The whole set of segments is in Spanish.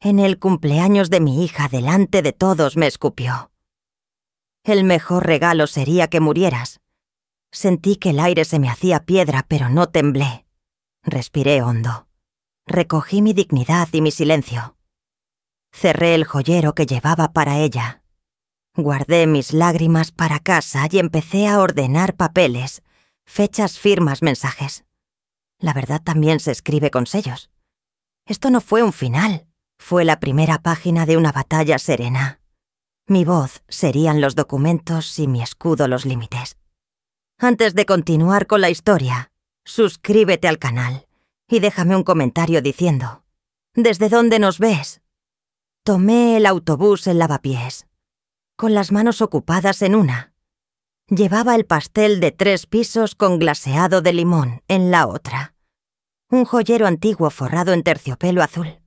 En el cumpleaños de mi hija, delante de todos, me escupió. El mejor regalo sería que murieras. Sentí que el aire se me hacía piedra, pero no temblé. Respiré hondo. Recogí mi dignidad y mi silencio. Cerré el joyero que llevaba para ella. Guardé mis lágrimas para casa y empecé a ordenar papeles, fechas, firmas, mensajes. La verdad también se escribe con sellos. Esto no fue un final, fue la primera página de una batalla serena. Mi voz serían los documentos y mi escudo los límites. Antes de continuar con la historia, suscríbete al canal y déjame un comentario diciendo: ¿desde dónde nos ves? Tomé el autobús en Lavapiés, con las manos ocupadas en una. Llevaba el pastel de 3 pisos con glaseado de limón en la otra. Un joyero antiguo forrado en terciopelo azul.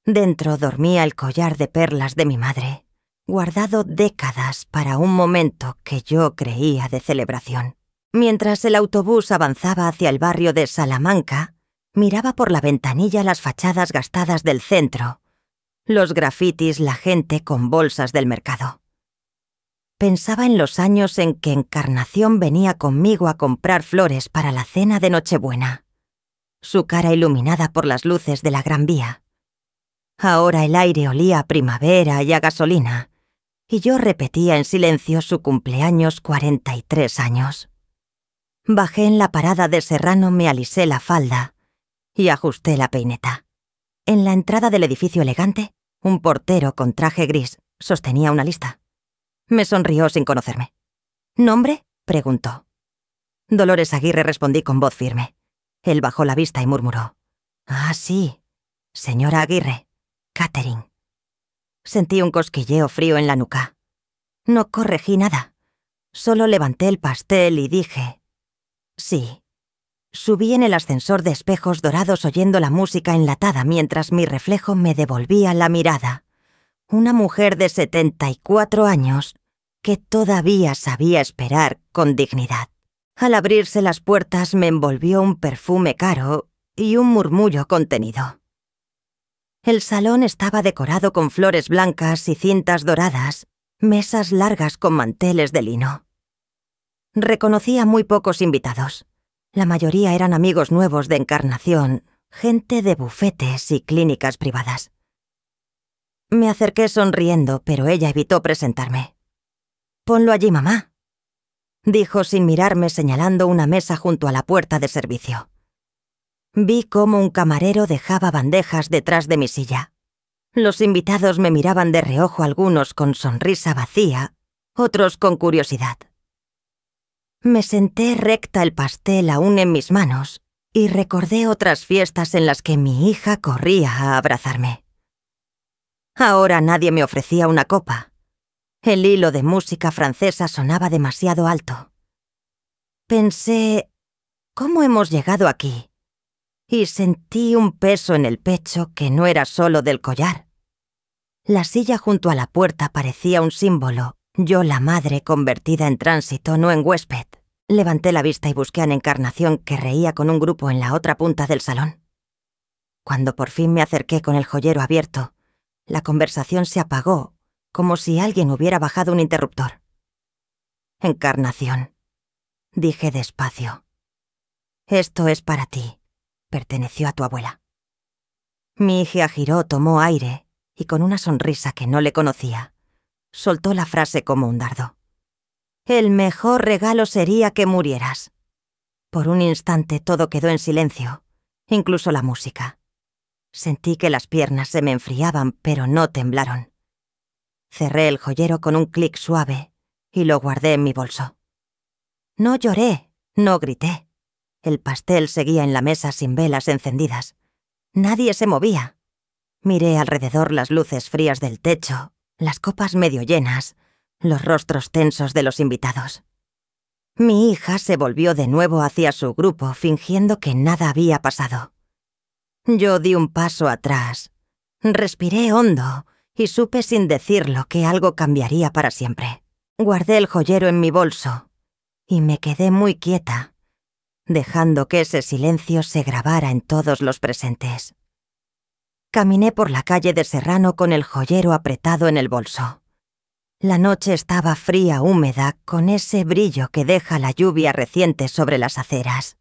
Dentro dormía el collar de perlas de mi madre, guardado décadas para un momento que yo creía de celebración. Mientras el autobús avanzaba hacia el barrio de Salamanca, miraba por la ventanilla las fachadas gastadas del centro, los grafitis, la gente con bolsas del mercado. Pensaba en los años en que Encarnación venía conmigo a comprar flores para la cena de Nochebuena, su cara iluminada por las luces de la Gran Vía. Ahora el aire olía a primavera y a gasolina, y yo repetía en silencio su cumpleaños 43 años. Bajé en la parada de Serrano, me alisé la falda y ajusté la peineta. En la entrada del edificio elegante, un portero con traje gris sostenía una lista. Me sonrió sin conocerme. ¿Nombre?, preguntó. Dolores Aguirre, respondí con voz firme. Él bajó la vista y murmuró: «Ah, sí, señora Aguirre, Catherine». Sentí un cosquilleo frío en la nuca. No corregí nada. Solo levanté el pastel y dije: «Sí». Subí en el ascensor de espejos dorados oyendo la música enlatada mientras mi reflejo me devolvía la mirada. Una mujer de 74 años que todavía sabía esperar con dignidad. Al abrirse las puertas me envolvió un perfume caro y un murmullo contenido. El salón estaba decorado con flores blancas y cintas doradas, mesas largas con manteles de lino. Reconocí a muy pocos invitados. La mayoría eran amigos nuevos de Encarnación, gente de bufetes y clínicas privadas. Me acerqué sonriendo, pero ella evitó presentarme. «Ponlo allí, mamá», dijo sin mirarme, señalando una mesa junto a la puerta de servicio. Vi cómo un camarero dejaba bandejas detrás de mi silla. Los invitados me miraban de reojo, algunos con sonrisa vacía, otros con curiosidad. Me senté recta, el pastel aún en mis manos, y recordé otras fiestas en las que mi hija corría a abrazarme. Ahora nadie me ofrecía una copa. El hilo de música francesa sonaba demasiado alto. Pensé: ¿cómo hemos llegado aquí? Y sentí un peso en el pecho que no era solo del collar. La silla junto a la puerta parecía un símbolo, yo la madre convertida en tránsito, no en huésped. Levanté la vista y busqué a Encarnación, que reía con un grupo en la otra punta del salón. Cuando por fin me acerqué con el joyero abierto, la conversación se apagó, como si alguien hubiera bajado un interruptor. «Encarnación», dije despacio. «Esto es para ti. Perteneció a tu abuela». Mi hija giró, tomó aire y con una sonrisa que no le conocía, soltó la frase como un dardo. «El mejor regalo sería que murieras». Por un instante todo quedó en silencio, incluso la música. Sentí que las piernas se me enfriaban, pero no temblaron. Cerré el joyero con un clic suave y lo guardé en mi bolso. No lloré, no grité. El pastel seguía en la mesa sin velas encendidas. Nadie se movía. Miré alrededor las luces frías del techo, las copas medio llenas, los rostros tensos de los invitados. Mi hija se volvió de nuevo hacia su grupo, fingiendo que nada había pasado. Yo di un paso atrás, respiré hondo y supe sin decirlo que algo cambiaría para siempre. Guardé el joyero en mi bolso y me quedé muy quieta, dejando que ese silencio se grabara en todos los presentes. Caminé por la calle de Serrano con el joyero apretado en el bolso. La noche estaba fría, húmeda, con ese brillo que deja la lluvia reciente sobre las aceras.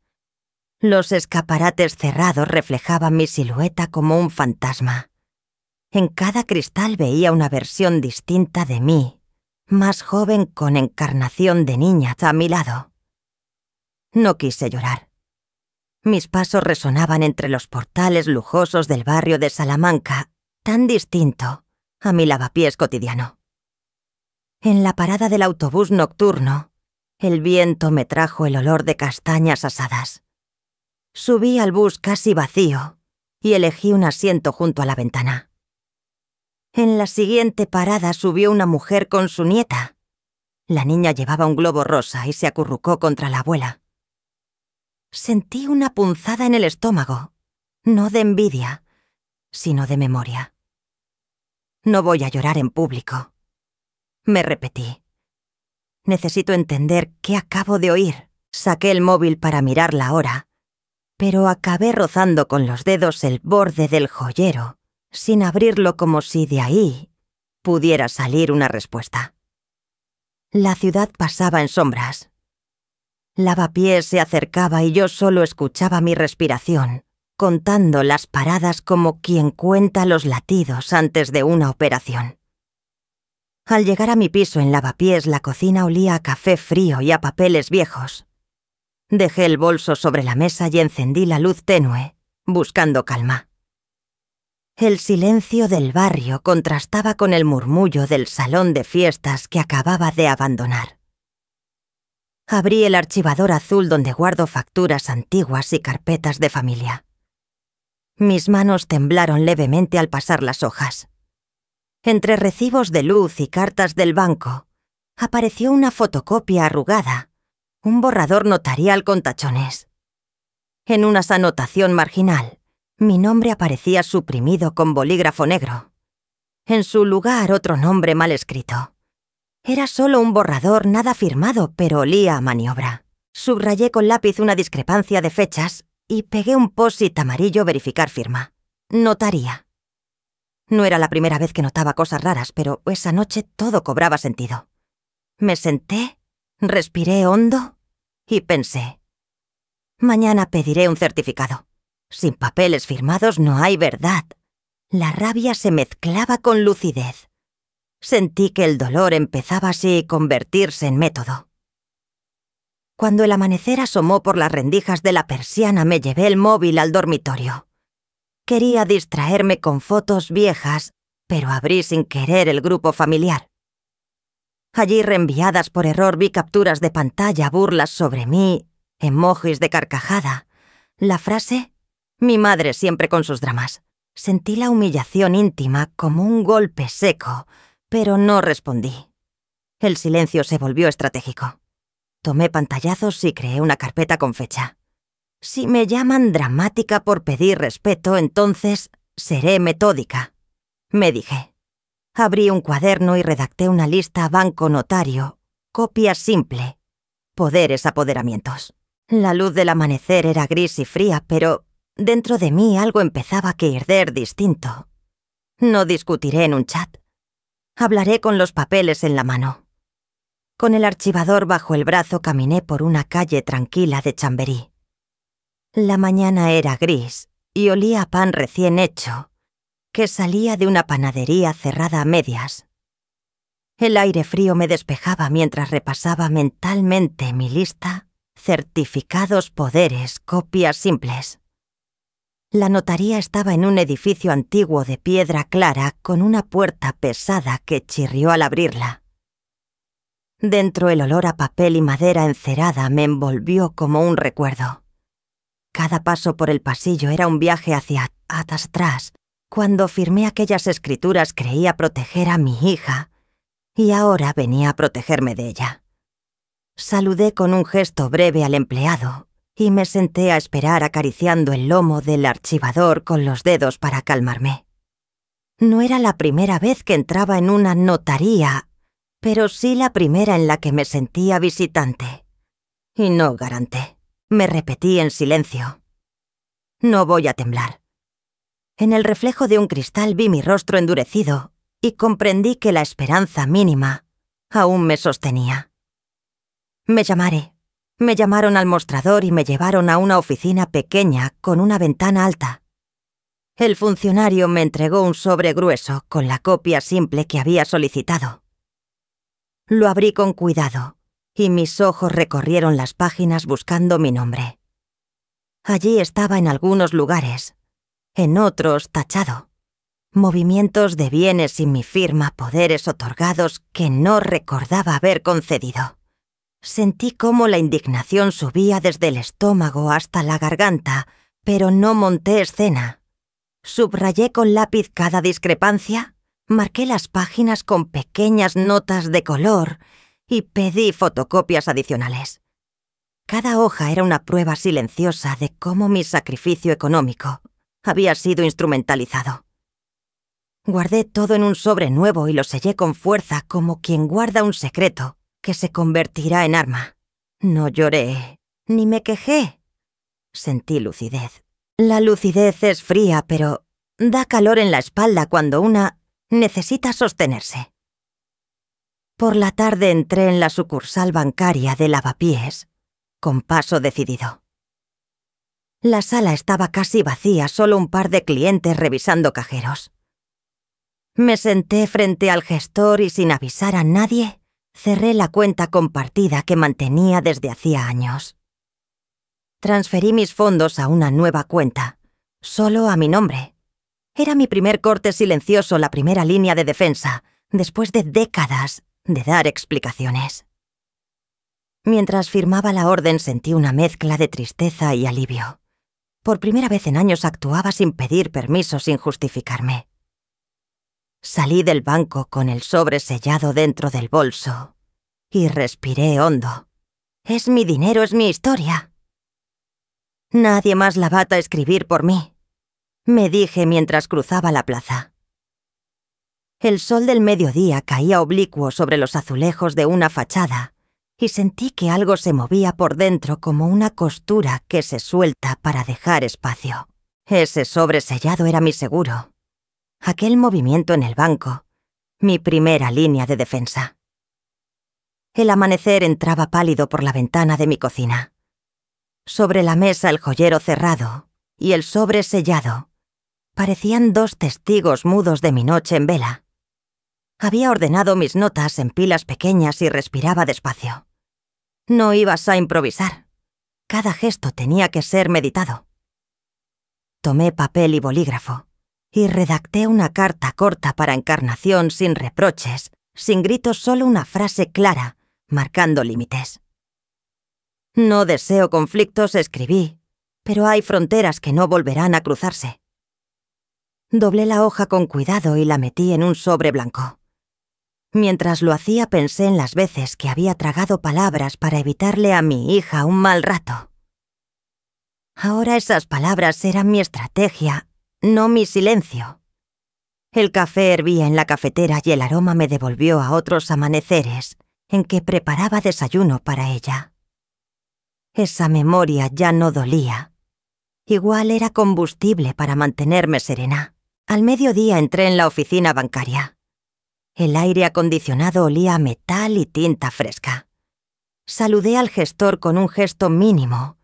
Los escaparates cerrados reflejaban mi silueta como un fantasma. En cada cristal veía una versión distinta de mí, más joven con encarnación de niña a mi lado. No quise llorar. Mis pasos resonaban entre los portales lujosos del barrio de Salamanca, tan distinto a mi lavapiés cotidiano. En la parada del autobús nocturno, el viento me trajo el olor de castañas asadas. Subí al bus casi vacío y elegí un asiento junto a la ventana. En la siguiente parada subió una mujer con su nieta. La niña llevaba un globo rosa y se acurrucó contra la abuela. Sentí una punzada en el estómago, no de envidia, sino de memoria. No voy a llorar en público. Me repetí. Necesito entender qué acabo de oír. Saqué el móvil para mirar la hora, pero acabé rozando con los dedos el borde del joyero, sin abrirlo como si de ahí pudiera salir una respuesta. La ciudad pasaba en sombras. Lavapiés se acercaba y yo solo escuchaba mi respiración, contando las paradas como quien cuenta los latidos antes de una operación. Al llegar a mi piso en Lavapiés, la cocina olía a café frío y a papeles viejos. Dejé el bolso sobre la mesa y encendí la luz tenue, buscando calma. El silencio del barrio contrastaba con el murmullo del salón de fiestas que acababa de abandonar. Abrí el archivador azul donde guardo facturas antiguas y carpetas de familia. Mis manos temblaron levemente al pasar las hojas. Entre recibos de luz y cartas del banco, apareció una fotocopia arrugada, un borrador notarial con tachones. En una anotación marginal, mi nombre aparecía suprimido con bolígrafo negro. En su lugar, otro nombre mal escrito. Era solo un borrador nada firmado, pero olía a maniobra. Subrayé con lápiz una discrepancia de fechas y pegué un post-it amarillo verificar firma. Notaría. No era la primera vez que notaba cosas raras, pero esa noche todo cobraba sentido. Me senté, respiré hondo y pensé: mañana pediré un certificado. Sin papeles firmados no hay verdad. La rabia se mezclaba con lucidez. Sentí que el dolor empezaba así a convertirse en método. Cuando el amanecer asomó por las rendijas de la persiana, me llevé el móvil al dormitorio. Quería distraerme con fotos viejas, pero abrí sin querer el grupo familiar. Allí, reenviadas por error, vi capturas de pantalla, burlas sobre mí, emojis de carcajada. La frase: mi madre siempre con sus dramas. Sentí la humillación íntima como un golpe seco, pero no respondí. El silencio se volvió estratégico. Tomé pantallazos y creé una carpeta con fecha. Si me llaman dramática por pedir respeto, entonces seré metódica, me dije. Abrí un cuaderno y redacté una lista banco notario, copia simple, poderes apoderamientos. La luz del amanecer era gris y fría, pero dentro de mí algo empezaba a hirder distinto. No discutiré en un chat. Hablaré con los papeles en la mano. Con el archivador bajo el brazo caminé por una calle tranquila de Chamberí. La mañana era gris y olía a pan recién hecho, que salía de una panadería cerrada a medias. El aire frío me despejaba mientras repasaba mentalmente mi lista: certificados, poderes, copias simples. La notaría estaba en un edificio antiguo de piedra clara con una puerta pesada que chirrió al abrirla. Dentro, el olor a papel y madera encerada me envolvió como un recuerdo. Cada paso por el pasillo era un viaje hacia atrás. Cuando firmé aquellas escrituras creía proteger a mi hija, y ahora venía a protegerme de ella. Saludé con un gesto breve al empleado y me senté a esperar acariciando el lomo del archivador con los dedos para calmarme. No era la primera vez que entraba en una notaría, pero sí la primera en la que me sentía visitante. Y no garante. Me repetí en silencio: no voy a temblar. En el reflejo de un cristal vi mi rostro endurecido y comprendí que la esperanza mínima aún me sostenía. Me llamaron al mostrador y me llevaron a una oficina pequeña con una ventana alta. El funcionario me entregó un sobre grueso con la copia simple que había solicitado. Lo abrí con cuidado y mis ojos recorrieron las páginas buscando mi nombre. Allí estaba en algunos lugares, en otros tachado. Movimientos de bienes sin mi firma, poderes otorgados que no recordaba haber concedido. Sentí cómo la indignación subía desde el estómago hasta la garganta, pero no monté escena. Subrayé con lápiz cada discrepancia, marqué las páginas con pequeñas notas de color y pedí fotocopias adicionales. Cada hoja era una prueba silenciosa de cómo mi sacrificio económico había sido instrumentalizado. Guardé todo en un sobre nuevo y lo sellé con fuerza como quien guarda un secreto que se convertirá en arma. No lloré, ni me quejé. Sentí lucidez. La lucidez es fría, pero da calor en la espalda cuando una necesita sostenerse. Por la tarde entré en la sucursal bancaria de Lavapiés, con paso decidido. La sala estaba casi vacía, solo un par de clientes revisando cajeros. Me senté frente al gestor y sin avisar a nadie, cerré la cuenta compartida que mantenía desde hacía años. Transferí mis fondos a una nueva cuenta, solo a mi nombre. Era mi primer corte silencioso, la primera línea de defensa, después de décadas de dar explicaciones. Mientras firmaba la orden sentí una mezcla de tristeza y alivio. Por primera vez en años actuaba sin pedir permiso, sin justificarme. Salí del banco con el sobre sellado dentro del bolso y respiré hondo. Es mi dinero, es mi historia. Nadie más la bata a escribir por mí, me dije mientras cruzaba la plaza. El sol del mediodía caía oblicuo sobre los azulejos de una fachada y sentí que algo se movía por dentro como una costura que se suelta para dejar espacio. Ese sobre sellado era mi seguro. Aquel movimiento en el banco, mi primera línea de defensa. El amanecer entraba pálido por la ventana de mi cocina. Sobre la mesa el joyero cerrado y el sobre sellado parecían dos testigos mudos de mi noche en vela. Había ordenado mis notas en pilas pequeñas y respiraba despacio. No ibas a improvisar. Cada gesto tenía que ser meditado. Tomé papel y bolígrafo y redacté una carta corta para Encarnación sin reproches, sin gritos, solo una frase clara, marcando límites. No deseo conflictos, escribí, pero hay fronteras que no volverán a cruzarse. Doblé la hoja con cuidado y la metí en un sobre blanco. Mientras lo hacía pensé en las veces que había tragado palabras para evitarle a mi hija un mal rato. Ahora esas palabras eran mi estrategia, no mi silencio. El café hervía en la cafetera y el aroma me devolvió a otros amaneceres en que preparaba desayuno para ella. Esa memoria ya no dolía. Igual era combustible para mantenerme serena. Al mediodía entré en la oficina bancaria. El aire acondicionado olía a metal y tinta fresca. Saludé al gestor con un gesto mínimo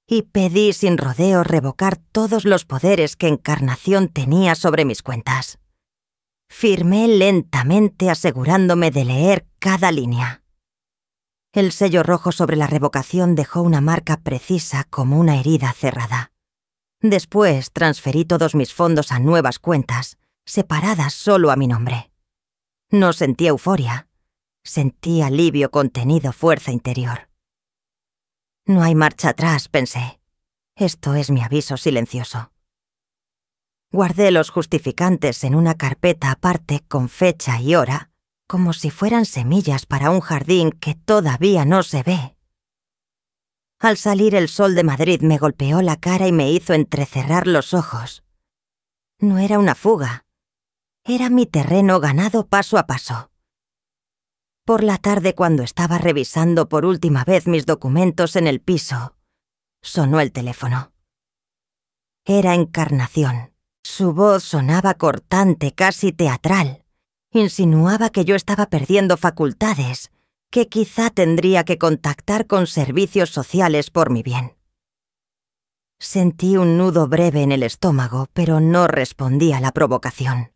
y pedí sin rodeos revocar todos los poderes que Encarnación tenía sobre mis cuentas. Firmé lentamente asegurándome de leer cada línea. El sello rojo sobre la revocación dejó una marca precisa como una herida cerrada. Después transferí todos mis fondos a nuevas cuentas, separadas solo a mi nombre. No sentí euforia, sentí alivio contenido, fuerza interior. No hay marcha atrás, pensé. Esto es mi aviso silencioso. Guardé los justificantes en una carpeta aparte con fecha y hora, como si fueran semillas para un jardín que todavía no se ve. Al salir el sol de Madrid me golpeó la cara y me hizo entrecerrar los ojos. No era una fuga. Era mi terreno ganado paso a paso. Por la tarde, cuando estaba revisando por última vez mis documentos en el piso, sonó el teléfono. Era Encarnación. Su voz sonaba cortante, casi teatral. Insinuaba que yo estaba perdiendo facultades, que quizá tendría que contactar con servicios sociales por mi bien. Sentí un nudo breve en el estómago, pero no respondí a la provocación.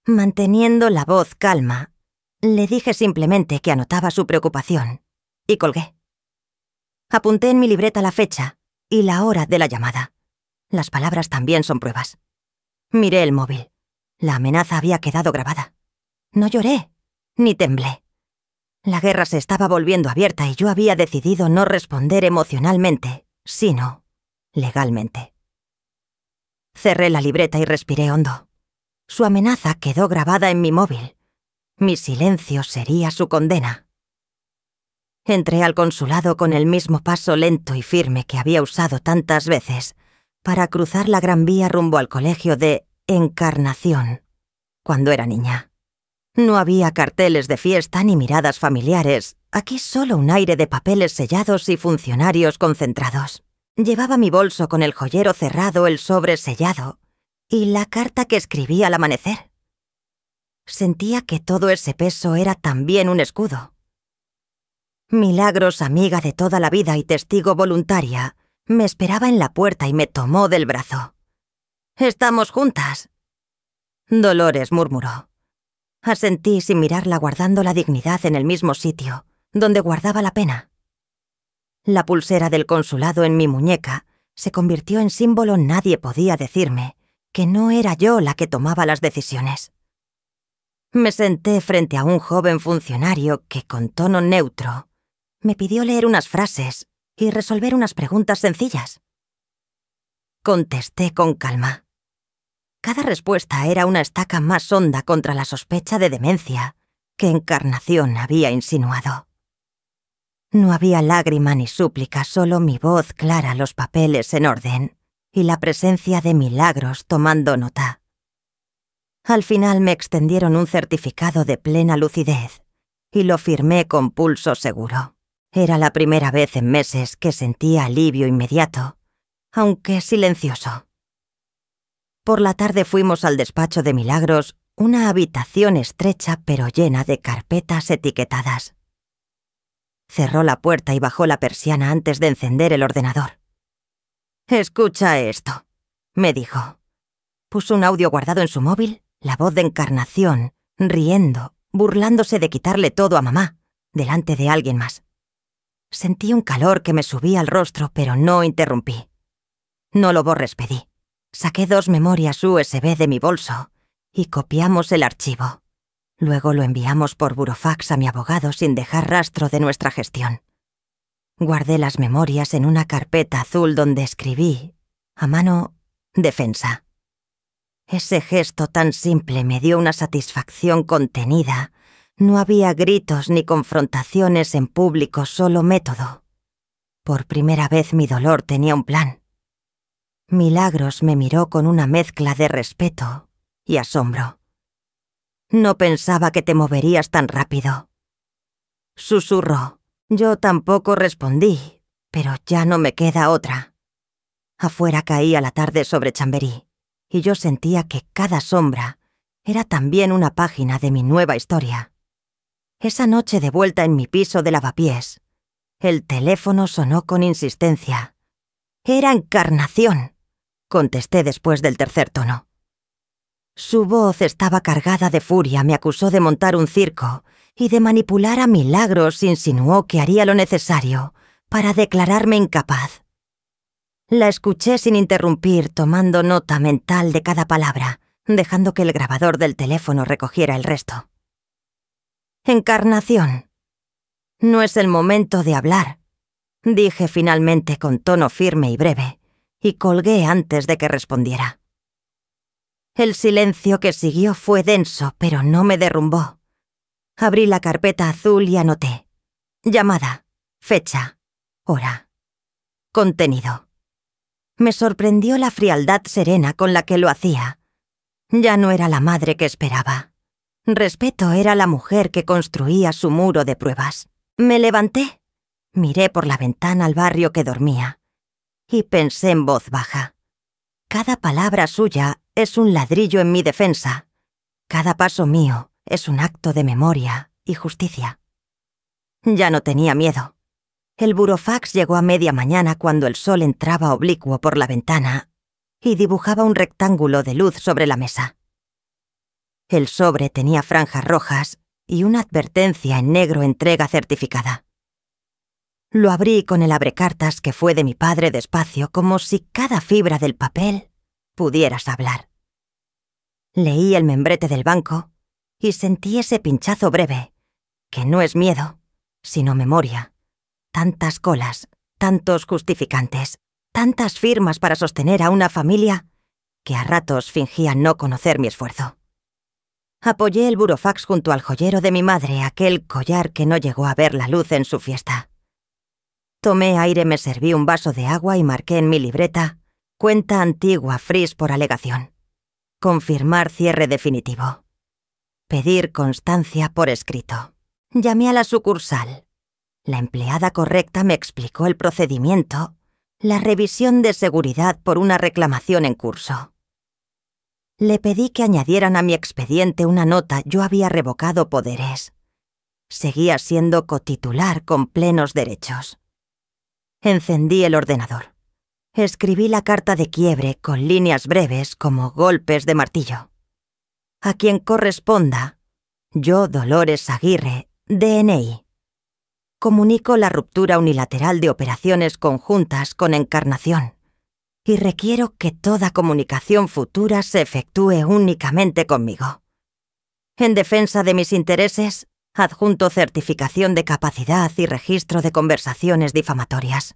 Manteniendo la voz calma, le dije simplemente que anotaba su preocupación, y colgué. Apunté en mi libreta la fecha y la hora de la llamada. Las palabras también son pruebas. Miré el móvil. La amenaza había quedado grabada. No lloré, ni temblé. La guerra se estaba volviendo abierta y yo había decidido no responder emocionalmente, sino legalmente. Cerré la libreta y respiré hondo. Su amenaza quedó grabada en mi móvil. Mi silencio sería su condena. Entré al consulado con el mismo paso lento y firme que había usado tantas veces para cruzar la Gran Vía rumbo al colegio de Encarnación, cuando era niña. No había carteles de fiesta ni miradas familiares, aquí solo un aire de papeles sellados y funcionarios concentrados. Llevaba mi bolso con el joyero cerrado, el sobre sellado y la carta que escribí al amanecer. Sentía que todo ese peso era también un escudo. Milagros, amiga de toda la vida y testigo voluntaria, me esperaba en la puerta y me tomó del brazo. «Estamos juntas». Dolores murmuró. Asentí sin mirarla, guardando la dignidad en el mismo sitio, donde guardaba la pena. La pulsera del consulado en mi muñeca se convirtió en símbolo. Nadie podía decirme que no era yo la que tomaba las decisiones. Me senté frente a un joven funcionario que, con tono neutro, me pidió leer unas frases y resolver unas preguntas sencillas. Contesté con calma. Cada respuesta era una estaca más honda contra la sospecha de demencia que Encarnación había insinuado. No había lágrima ni súplica, solo mi voz clara, los papeles en orden y la presencia de Milagros tomando nota. Al final me extendieron un certificado de plena lucidez y lo firmé con pulso seguro. Era la primera vez en meses que sentía alivio inmediato, aunque silencioso. Por la tarde fuimos al despacho de Milagros, una habitación estrecha pero llena de carpetas etiquetadas. Cerró la puerta y bajó la persiana antes de encender el ordenador. «Escucha esto», me dijo. Puso un audio guardado en su móvil, la voz de Encarnación, riendo, burlándose de quitarle todo a mamá, delante de alguien más. Sentí un calor que me subía al rostro, pero no interrumpí. No lo borres, pedí. Saqué 2 memorias USB de mi bolso y copiamos el archivo. Luego lo enviamos por burofax a mi abogado sin dejar rastro de nuestra gestión. Guardé las memorias en una carpeta azul donde escribí, a mano, defensa. Ese gesto tan simple me dio una satisfacción contenida. No había gritos ni confrontaciones en público, solo método. Por primera vez mi dolor tenía un plan. Milagros me miró con una mezcla de respeto y asombro. «No pensaba que te moverías tan rápido», susurró. Yo tampoco respondí, pero ya no me queda otra. Afuera caía la tarde sobre Chamberí, y yo sentía que cada sombra era también una página de mi nueva historia. Esa noche, de vuelta en mi piso de lavapiés, el teléfono sonó con insistencia. «Era Encarnación», contesté después del tercer tono. Su voz estaba cargada de furia, me acusó de montar un circo y de manipular a Milagros. Insinuó que haría lo necesario para declararme incapaz. La escuché sin interrumpir, tomando nota mental de cada palabra, dejando que el grabador del teléfono recogiera el resto. «Encarnación, no es el momento de hablar», dije finalmente con tono firme y breve, y colgué antes de que respondiera. El silencio que siguió fue denso, pero no me derrumbó. Abrí la carpeta azul y anoté: llamada, fecha, hora, contenido. Me sorprendió la frialdad serena con la que lo hacía. Ya no era la madre que esperaba. Respeto era la mujer que construía su muro de pruebas. Me levanté, miré por la ventana al barrio que dormía y pensé en voz baja: Cada palabra suya es un ladrillo en mi defensa. Cada paso mío es un acto de memoria y justicia. Ya no tenía miedo. El burofax llegó a media mañana cuando el sol entraba oblicuo por la ventana y dibujaba un rectángulo de luz sobre la mesa. El sobre tenía franjas rojas y una advertencia en negro: entrega certificada. Lo abrí con el abrecartas que fue de mi padre despacio, como si cada fibra del papel pudieras hablar. Leí el membrete del banco y sentí ese pinchazo breve, que no es miedo, sino memoria. Tantas colas, tantos justificantes, tantas firmas para sostener a una familia que a ratos fingían no conocer mi esfuerzo. Apoyé el burofax junto al joyero de mi madre, aquel collar que no llegó a ver la luz en su fiesta. Tomé aire, me serví un vaso de agua y marqué en mi libreta: cuenta antigua, fris por alegación. Confirmar cierre definitivo. Pedir constancia por escrito. Llamé a la sucursal. La empleada correcta me explicó el procedimiento: la revisión de seguridad por una reclamación en curso. Le pedí que añadieran a mi expediente una nota: yo había revocado poderes. Seguía siendo cotitular con plenos derechos. Encendí el ordenador. Escribí la carta de quiebre con líneas breves como golpes de martillo. A quien corresponda: yo, Dolores Aguirre, DNI. Comunico la ruptura unilateral de operaciones conjuntas con Encarnación y requiero que toda comunicación futura se efectúe únicamente conmigo. En defensa de mis intereses, adjunto certificación de capacidad y registro de conversaciones difamatorias.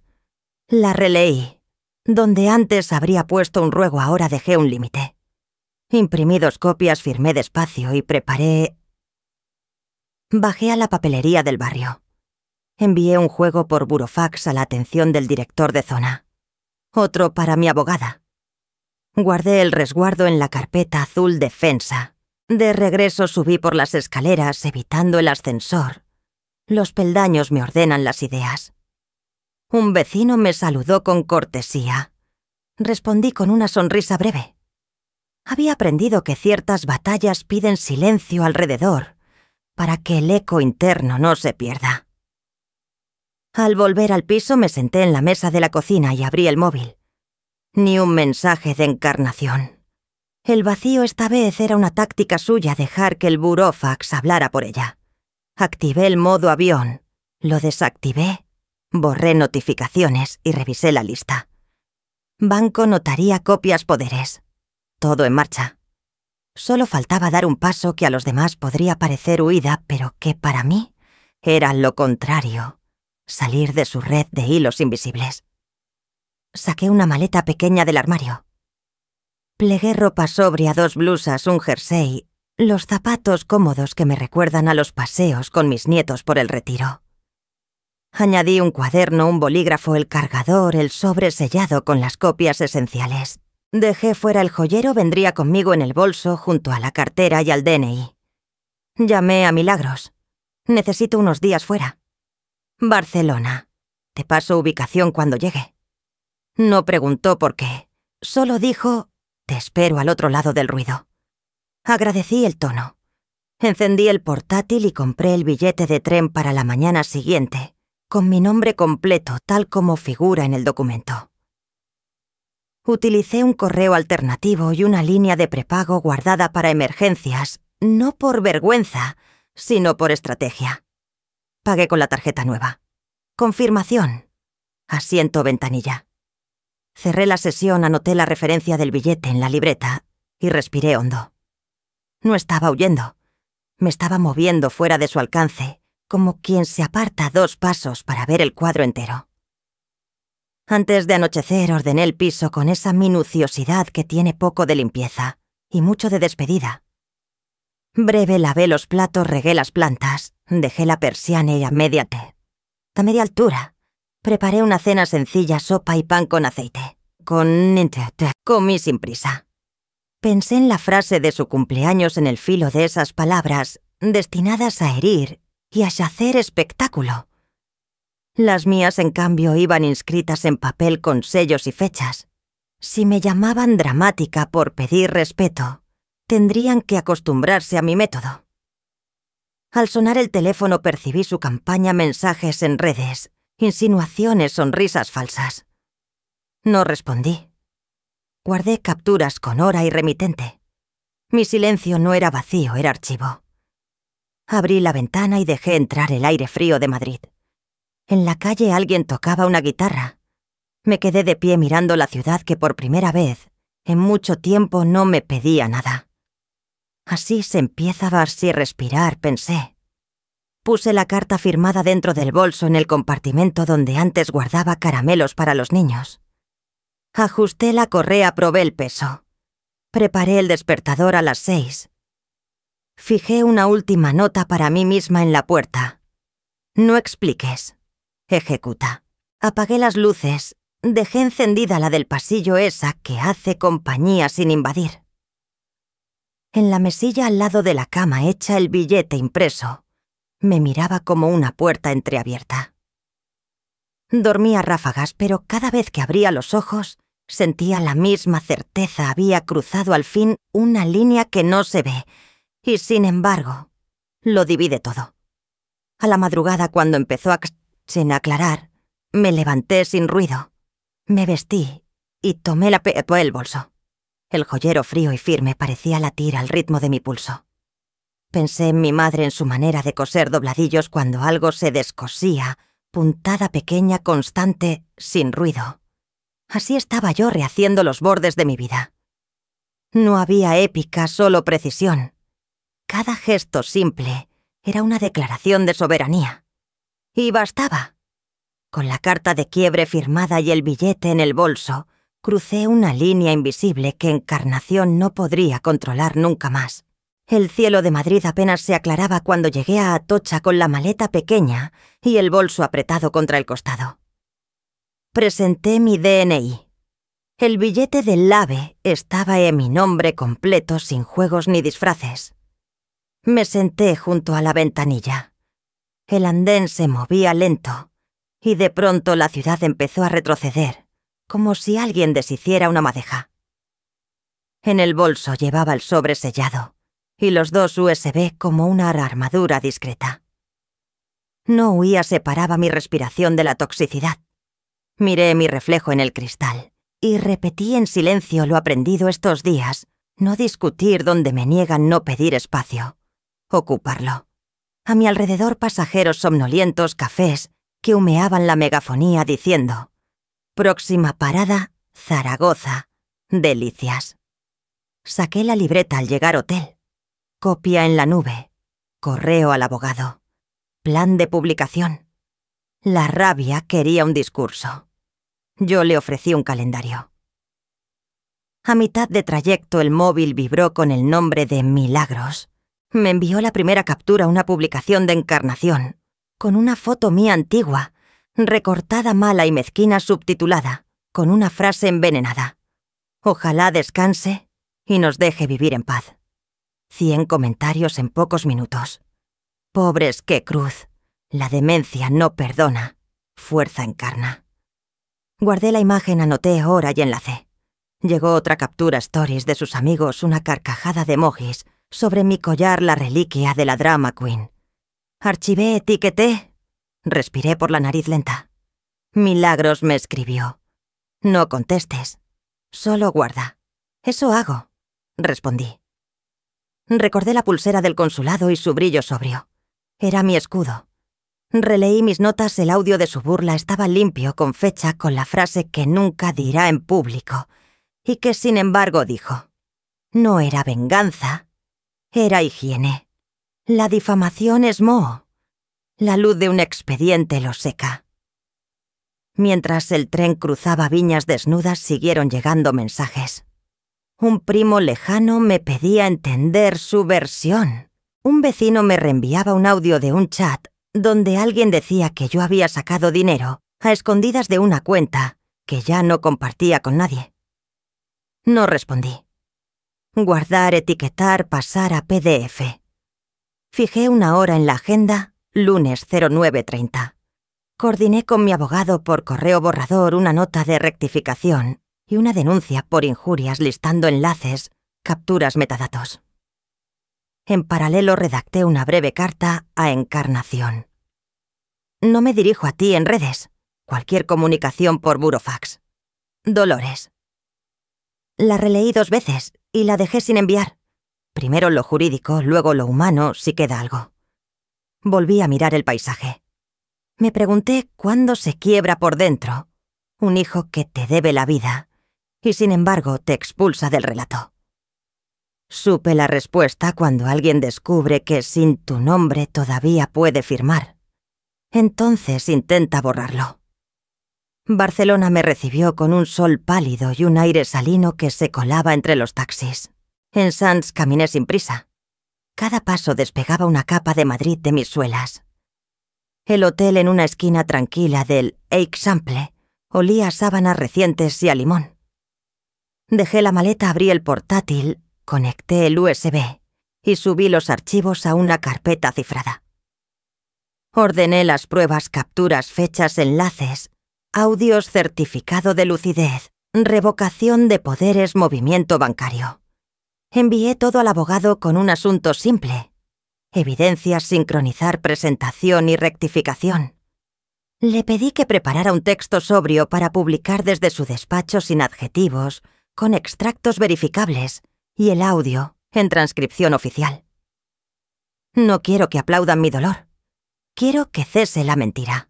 La releí. Donde antes habría puesto un ruego, ahora dejé un límite. Imprimí 2 copias, firmé despacio y preparé... Bajé a la papelería del barrio. Envié un juego por burofax a la atención del director de zona. Otro para mi abogada. Guardé el resguardo en la carpeta azul defensa. De regreso subí por las escaleras, evitando el ascensor. Los peldaños me ordenan las ideas. Un vecino me saludó con cortesía. Respondí con una sonrisa breve. Había aprendido que ciertas batallas piden silencio alrededor para que el eco interno no se pierda. Al volver al piso me senté en la mesa de la cocina y abrí el móvil. Ni un mensaje de Encarnación. El vacío esta vez era una táctica suya, dejar que el burofax hablara por ella. Activé el modo avión, lo desactivé, borré notificaciones y revisé la lista. Banco, notaría, copias, poderes. Todo en marcha. Solo faltaba dar un paso que a los demás podría parecer huida, pero que para mí era lo contrario: salir de su red de hilos invisibles. Saqué una maleta pequeña del armario. Plegué ropa sobria, 2 blusas, un jersey, los zapatos cómodos que me recuerdan a los paseos con mis nietos por el retiro. Añadí un cuaderno, un bolígrafo, el cargador, el sobre sellado con las copias esenciales. Dejé fuera el joyero, vendría conmigo en el bolso junto a la cartera y al DNI. Llamé a Milagros. Necesito unos días fuera. Barcelona. Te paso ubicación cuando llegue. No preguntó por qué. Solo dijo: te espero al otro lado del ruido. Agradecí el tono. Encendí el portátil y compré el billete de tren para la mañana siguiente, con mi nombre completo tal como figura en el documento. Utilicé un correo alternativo y una línea de prepago guardada para emergencias, no por vergüenza, sino por estrategia. Pagué con la tarjeta nueva. Confirmación. Asiento ventanilla. Cerré la sesión, anoté la referencia del billete en la libreta y respiré hondo. No estaba huyendo. Me estaba moviendo fuera de su alcance, como quien se aparta 2 pasos para ver el cuadro entero. Antes de anochecer ordené el piso con esa minuciosidad que tiene poco de limpieza y mucho de despedida. Breve lavé los platos, regué las plantas, dejé la persiana a media altura. Preparé una cena sencilla, sopa y pan con aceite. Comí sin prisa. Pensé en la frase de su cumpleaños en el filo de esas palabras destinadas a herir y a yacer espectáculo. Las mías, en cambio, iban inscritas en papel con sellos y fechas. Si me llamaban dramática por pedir respeto, tendrían que acostumbrarse a mi método. Al sonar el teléfono percibí su campaña mensajes en redes, insinuaciones, sonrisas falsas. No respondí. Guardé capturas con hora y remitente. Mi silencio no era vacío, era archivo. Abrí la ventana y dejé entrar el aire frío de Madrid. En la calle alguien tocaba una guitarra. Me quedé de pie mirando la ciudad que por primera vez, en mucho tiempo, no me pedía nada. Así se empieza a así respirar, pensé. Puse la carta firmada dentro del bolso en el compartimento donde antes guardaba caramelos para los niños. Ajusté la correa, probé el peso. Preparé el despertador a las 6. Fijé una última nota para mí misma en la puerta. No expliques. Ejecuta. Apagué las luces. Dejé encendida la del pasillo, esa que hace compañía sin invadir. En la mesilla al lado de la cama hecha el billete impreso, me miraba como una puerta entreabierta. Dormía ráfagas, pero cada vez que abría los ojos, sentía la misma certeza. Había cruzado al fin una línea que no se ve, y sin embargo, lo divide todo. A la madrugada, cuando empezó a aclarar, me levanté sin ruido. Me vestí y tomé el bolso. El joyero frío y firme parecía latir al ritmo de mi pulso. Pensé en mi madre, en su manera de coser dobladillos cuando algo se descosía, puntada pequeña, constante, sin ruido. Así estaba yo rehaciendo los bordes de mi vida. No había épica, solo precisión. Cada gesto simple era una declaración de soberanía. Y bastaba. Con la carta de quiebre firmada y el billete en el bolso, crucé una línea invisible que Encarnación no podría controlar nunca más. El cielo de Madrid apenas se aclaraba cuando llegué a Atocha con la maleta pequeña y el bolso apretado contra el costado. Presenté mi DNI. El billete del AVE estaba en mi nombre completo, sin juegos ni disfraces. Me senté junto a la ventanilla. El andén se movía lento. Y de pronto la ciudad empezó a retroceder, como si alguien deshiciera una madeja. En el bolso llevaba el sobre sellado, y los 2 USB como una armadura discreta. No huía, separaba mi respiración de la toxicidad. Miré mi reflejo en el cristal, y repetí en silencio lo aprendido estos días, no discutir donde me niegan, no pedir espacio, ocuparlo. A mi alrededor pasajeros somnolientos, cafés, que humeaban la megafonía diciendo: próxima parada, Zaragoza, delicias. Saqué la libreta al llegar hotel. Copia en la nube. Correo al abogado. Plan de publicación. La rabia quería un discurso. Yo le ofrecí un calendario. A mitad de trayecto el móvil vibró con el nombre de Milagros. Me envió la primera captura, una publicación de Encarnación, con una foto mía antigua, recortada, mala y mezquina, subtitulada, con una frase envenenada: ojalá descanse y nos deje vivir en paz. 100 comentarios en pocos minutos. Pobres, qué cruz. La demencia no perdona. Fuerza encarna. Guardé la imagen, anoté hora y enlacé. Llegó otra captura stories de sus amigos, una carcajada de emojis sobre mi collar, la reliquia de la drama queen. Archivé, etiqueté. Respiré por la nariz lenta. Milagros me escribió: no contestes, solo guarda. Eso hago, respondí. Recordé la pulsera del consulado y su brillo sobrio. Era mi escudo. Releí mis notas, el audio de su burla estaba limpio, con fecha, con la frase que nunca dirá en público, y que sin embargo dijo. No era venganza, era higiene. La difamación es moho. La luz de un expediente lo seca. Mientras el tren cruzaba viñas desnudas, siguieron llegando mensajes. Un primo lejano me pedía entender su versión. Un vecino me reenviaba un audio de un chat donde alguien decía que yo había sacado dinero a escondidas de una cuenta que ya no compartía con nadie. No respondí. Guardar, etiquetar, pasar a PDF. Fijé una hora en la agenda, lunes 09:30. Coordiné con mi abogado por correo borrador una nota de rectificación y una denuncia por injurias listando enlaces, capturas metadatos. En paralelo redacté una breve carta a Encarnación. No me dirijo a ti en redes. Cualquier comunicación por burofax. Dolores. La releí 2 veces y la dejé sin enviar. Primero lo jurídico, luego lo humano, si queda algo. Volví a mirar el paisaje. Me pregunté cuándo se quiebra por dentro un hijo que te debe la vida y sin embargo te expulsa del relato. Supe la respuesta cuando alguien descubre que sin tu nombre todavía puede firmar. Entonces intenta borrarlo. Barcelona me recibió con un sol pálido y un aire salino que se colaba entre los taxis. En Sants caminé sin prisa. Cada paso despegaba una capa de Madrid de mis suelas. El hotel en una esquina tranquila del Eixample olía a sábanas recientes y a limón. Dejé la maleta, abrí el portátil, conecté el USB y subí los archivos a una carpeta cifrada. Ordené las pruebas, capturas, fechas, enlaces, audios, certificado de lucidez, revocación de poderes, movimiento bancario. Envié todo al abogado con un asunto simple. Evidencias, sincronizar, presentación y rectificación. Le pedí que preparara un texto sobrio para publicar desde su despacho sin adjetivos, con extractos verificables y el audio en transcripción oficial. No quiero que aplaudan mi dolor. Quiero que cese la mentira.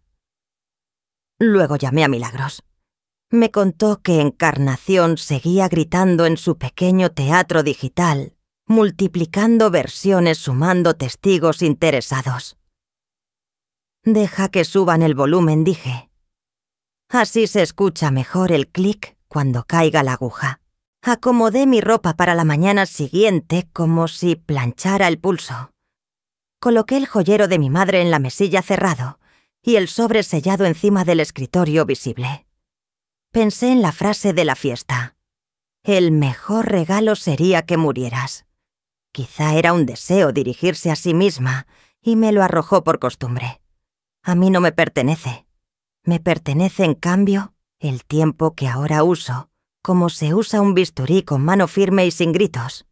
Luego llamé a Milagros. Me contó que Encarnación seguía gritando en su pequeño teatro digital, multiplicando versiones, sumando testigos interesados. Deja que suban el volumen, dije. Así se escucha mejor el clic cuando caiga la aguja. Acomodé mi ropa para la mañana siguiente como si planchara el pulso. Coloqué el joyero de mi madre en la mesilla cerrado y el sobre sellado encima del escritorio visible. Pensé en la frase de la fiesta. El mejor regalo sería que murieras. Quizá era un deseo dirigirse a sí misma y me lo arrojó por costumbre. A mí no me pertenece. Me pertenece, en cambio, el tiempo que ahora uso, como se usa un bisturí con mano firme y sin gritos.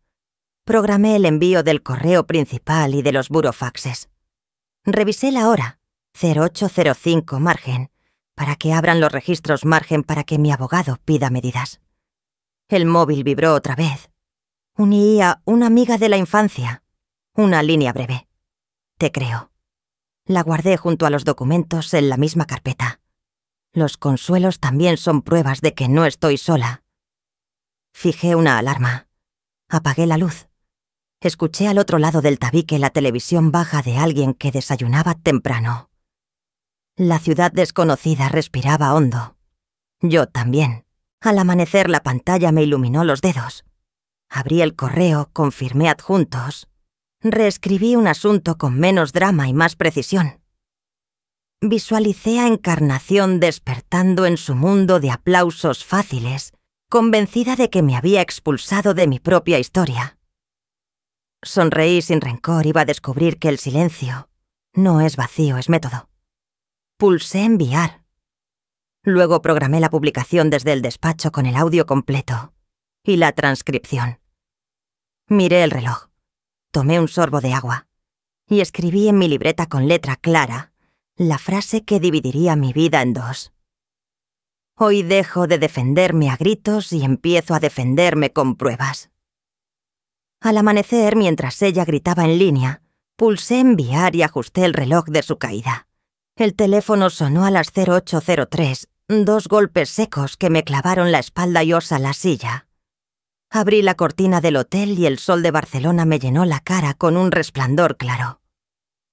Programé el envío del correo principal y de los burofaxes. Revisé la hora, 0805 margen, para que abran los registros margen para que mi abogado pida medidas. El móvil vibró otra vez. Uní a una amiga de la infancia. Una línea breve. Te creo. La guardé junto a los documentos en la misma carpeta. Los consuelos también son pruebas de que no estoy sola. Fijé una alarma. Apagué la luz. Escuché al otro lado del tabique la televisión baja de alguien que desayunaba temprano. La ciudad desconocida respiraba hondo. Yo también. Al amanecer la pantalla me iluminó los dedos. Abrí el correo, confirmé adjuntos. Reescribí un asunto con menos drama y más precisión. Visualicé a Encarnación despertando en su mundo de aplausos fáciles, convencida de que me había expulsado de mi propia historia. Sonreí sin rencor, iba a descubrir que el silencio no es vacío, es método. Pulsé enviar. Luego programé la publicación desde el despacho con el audio completo y la transcripción. Miré el reloj, tomé un sorbo de agua y escribí en mi libreta con letra clara la frase que dividiría mi vida en 2. Hoy dejo de defenderme a gritos y empiezo a defenderme con pruebas. Al amanecer, mientras ella gritaba en línea, pulsé enviar y ajusté el reloj de su caída. El teléfono sonó a las 0803, 2 golpes secos que me clavaron la espalda y osa la silla. Abrí la cortina del hotel y el sol de Barcelona me llenó la cara con un resplandor claro.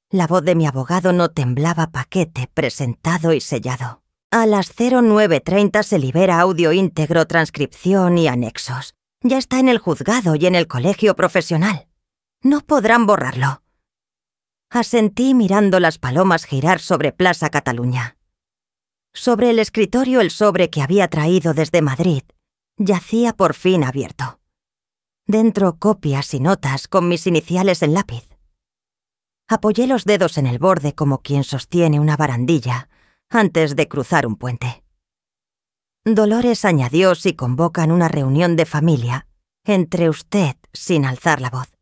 La voz de mi abogado no temblaba, paquete, presentado y sellado. A las 09:30 se libera audio íntegro, transcripción y anexos. Ya está en el juzgado y en el colegio profesional. No podrán borrarlo. Asentí mirando las palomas girar sobre Plaza Cataluña. Sobre el escritorio el sobre que había traído desde Madrid yacía por fin abierto. Dentro copias y notas con mis iniciales en lápiz. Apoyé los dedos en el borde como quien sostiene una barandilla antes de cruzar un puente. Dolores añadió si convocan una reunión de familia, entre usted, sin alzar la voz.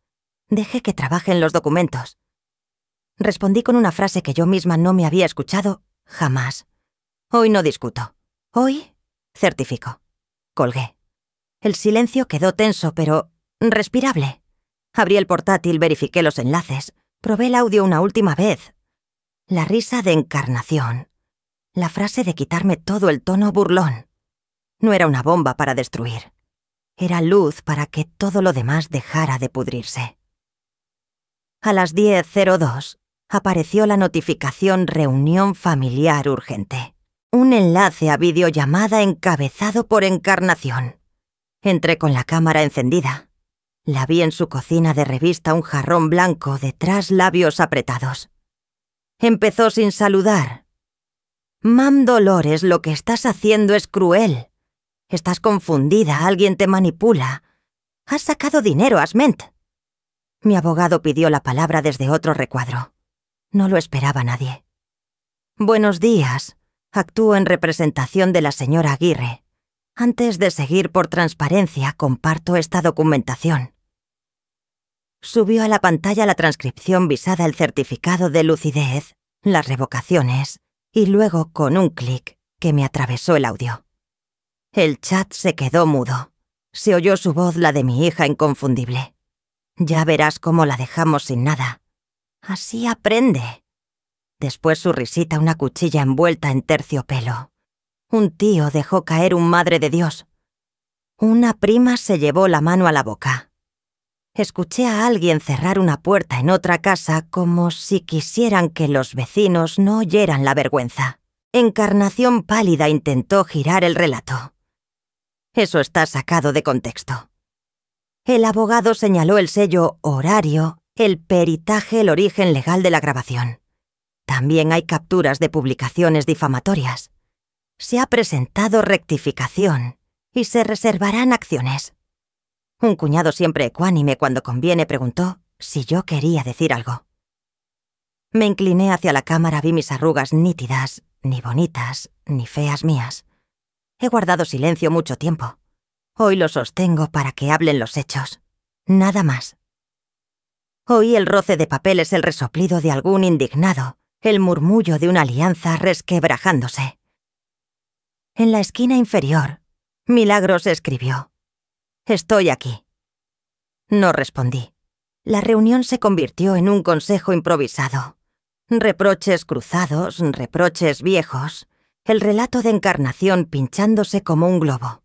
Deje que trabajen los documentos. Respondí con una frase que yo misma no me había escuchado jamás. Hoy no discuto. Hoy certifico. Colgué. El silencio quedó tenso, pero respirable. Abrí el portátil, verifiqué los enlaces, probé el audio una última vez. La risa de Encarnación. La frase de quitarme todo el tono burlón. No era una bomba para destruir. Era luz para que todo lo demás dejara de pudrirse. A las 10:02 apareció la notificación Reunión familiar urgente. Un enlace a videollamada encabezado por Encarnación. Entré con la cámara encendida. La vi en su cocina de revista, un jarrón blanco, detrás labios apretados. Empezó sin saludar. «Mam Dolores, lo que estás haciendo es cruel. Estás confundida, alguien te manipula. Has sacado dinero, Asment». Mi abogado pidió la palabra desde otro recuadro. No lo esperaba nadie. «Buenos días. Actúo en representación de la señora Aguirre. Antes de seguir por transparencia, comparto esta documentación». Subió a la pantalla la transcripción visada, el certificado de lucidez, las revocaciones, y luego, con un clic, que me atravesó el audio. El chat se quedó mudo. Se oyó su voz, la de mi hija inconfundible. «Ya verás cómo la dejamos sin nada. Así aprende». Después su risita, una cuchilla envuelta en terciopelo. Un tío dejó caer un Madre de Dios. Una prima se llevó la mano a la boca. Escuché a alguien cerrar una puerta en otra casa como si quisieran que los vecinos no oyeran la vergüenza. Encarnación pálida intentó girar el relato. Eso está sacado de contexto. El abogado señaló el sello horario, el peritaje, el origen legal de la grabación. También hay capturas de publicaciones difamatorias. Se ha presentado rectificación y se reservarán acciones. Un cuñado siempre ecuánime cuando conviene preguntó si yo quería decir algo. Me incliné hacia la cámara, vi mis arrugas nítidas, ni bonitas, ni feas mías. He guardado silencio mucho tiempo. Hoy lo sostengo para que hablen los hechos. Nada más. Oí el roce de papeles, el resoplido de algún indignado, el murmullo de una alianza resquebrajándose. En la esquina inferior, Milagros escribió: «Estoy aquí». No respondí. La reunión se convirtió en un consejo improvisado. Reproches cruzados, reproches viejos, el relato de Encarnación pinchándose como un globo.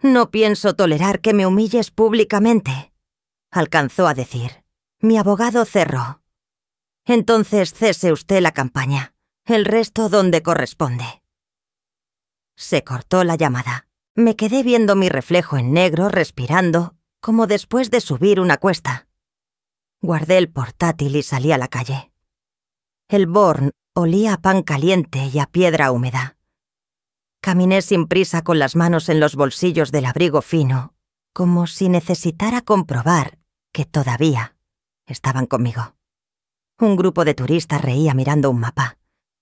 «No pienso tolerar que me humilles públicamente», alcanzó a decir. Mi abogado cerró. «Entonces cese usted la campaña, el resto donde corresponde». Se cortó la llamada. Me quedé viendo mi reflejo en negro, respirando, como después de subir una cuesta. Guardé el portátil y salí a la calle. El Born olía a pan caliente y a piedra húmeda. Caminé sin prisa con las manos en los bolsillos del abrigo fino, como si necesitara comprobar que todavía estaban conmigo. Un grupo de turistas reía mirando un mapa.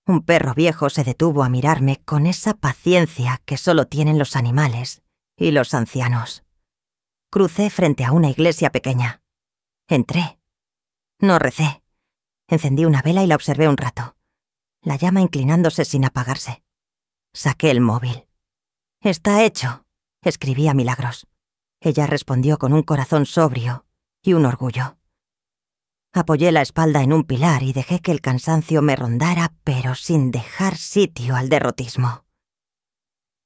Un perro viejo se detuvo a mirarme con esa paciencia que solo tienen los animales y los ancianos. Crucé frente a una iglesia pequeña. Entré. No recé. Encendí una vela y la observé un rato. La llama inclinándose sin apagarse. Saqué el móvil. «Está hecho», escribí a Milagros. Ella respondió con un corazón sobrio y un orgullo. Apoyé la espalda en un pilar y dejé que el cansancio me rondara, pero sin dejar sitio al derrotismo.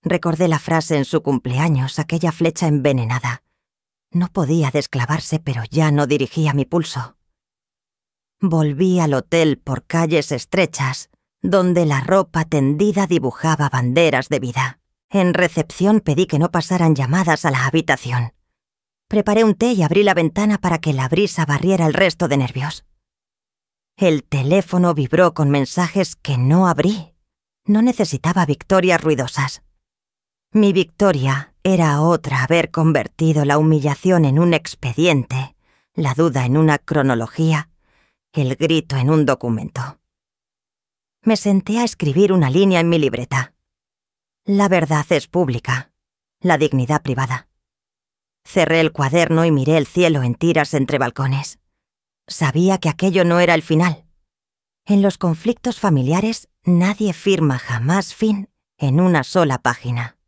Recordé la frase en su cumpleaños, aquella flecha envenenada. No podía desclavarse, pero ya no dirigía mi pulso. Volví al hotel por calles estrechas, donde la ropa tendida dibujaba banderas de vida. En recepción pedí que no pasaran llamadas a la habitación. Preparé un té y abrí la ventana para que la brisa barriera el resto de nervios. El teléfono vibró con mensajes que no abrí. No necesitaba victorias ruidosas. Mi victoria era otra: haber convertido la humillación en un expediente, la duda en una cronología, el grito en un documento. Me senté a escribir una línea en mi libreta. La verdad es pública, la dignidad privada. Cerré el cuaderno y miré el cielo en tiras entre balcones. Sabía que aquello no era el final. En los conflictos familiares nadie firma jamás fin en una sola página.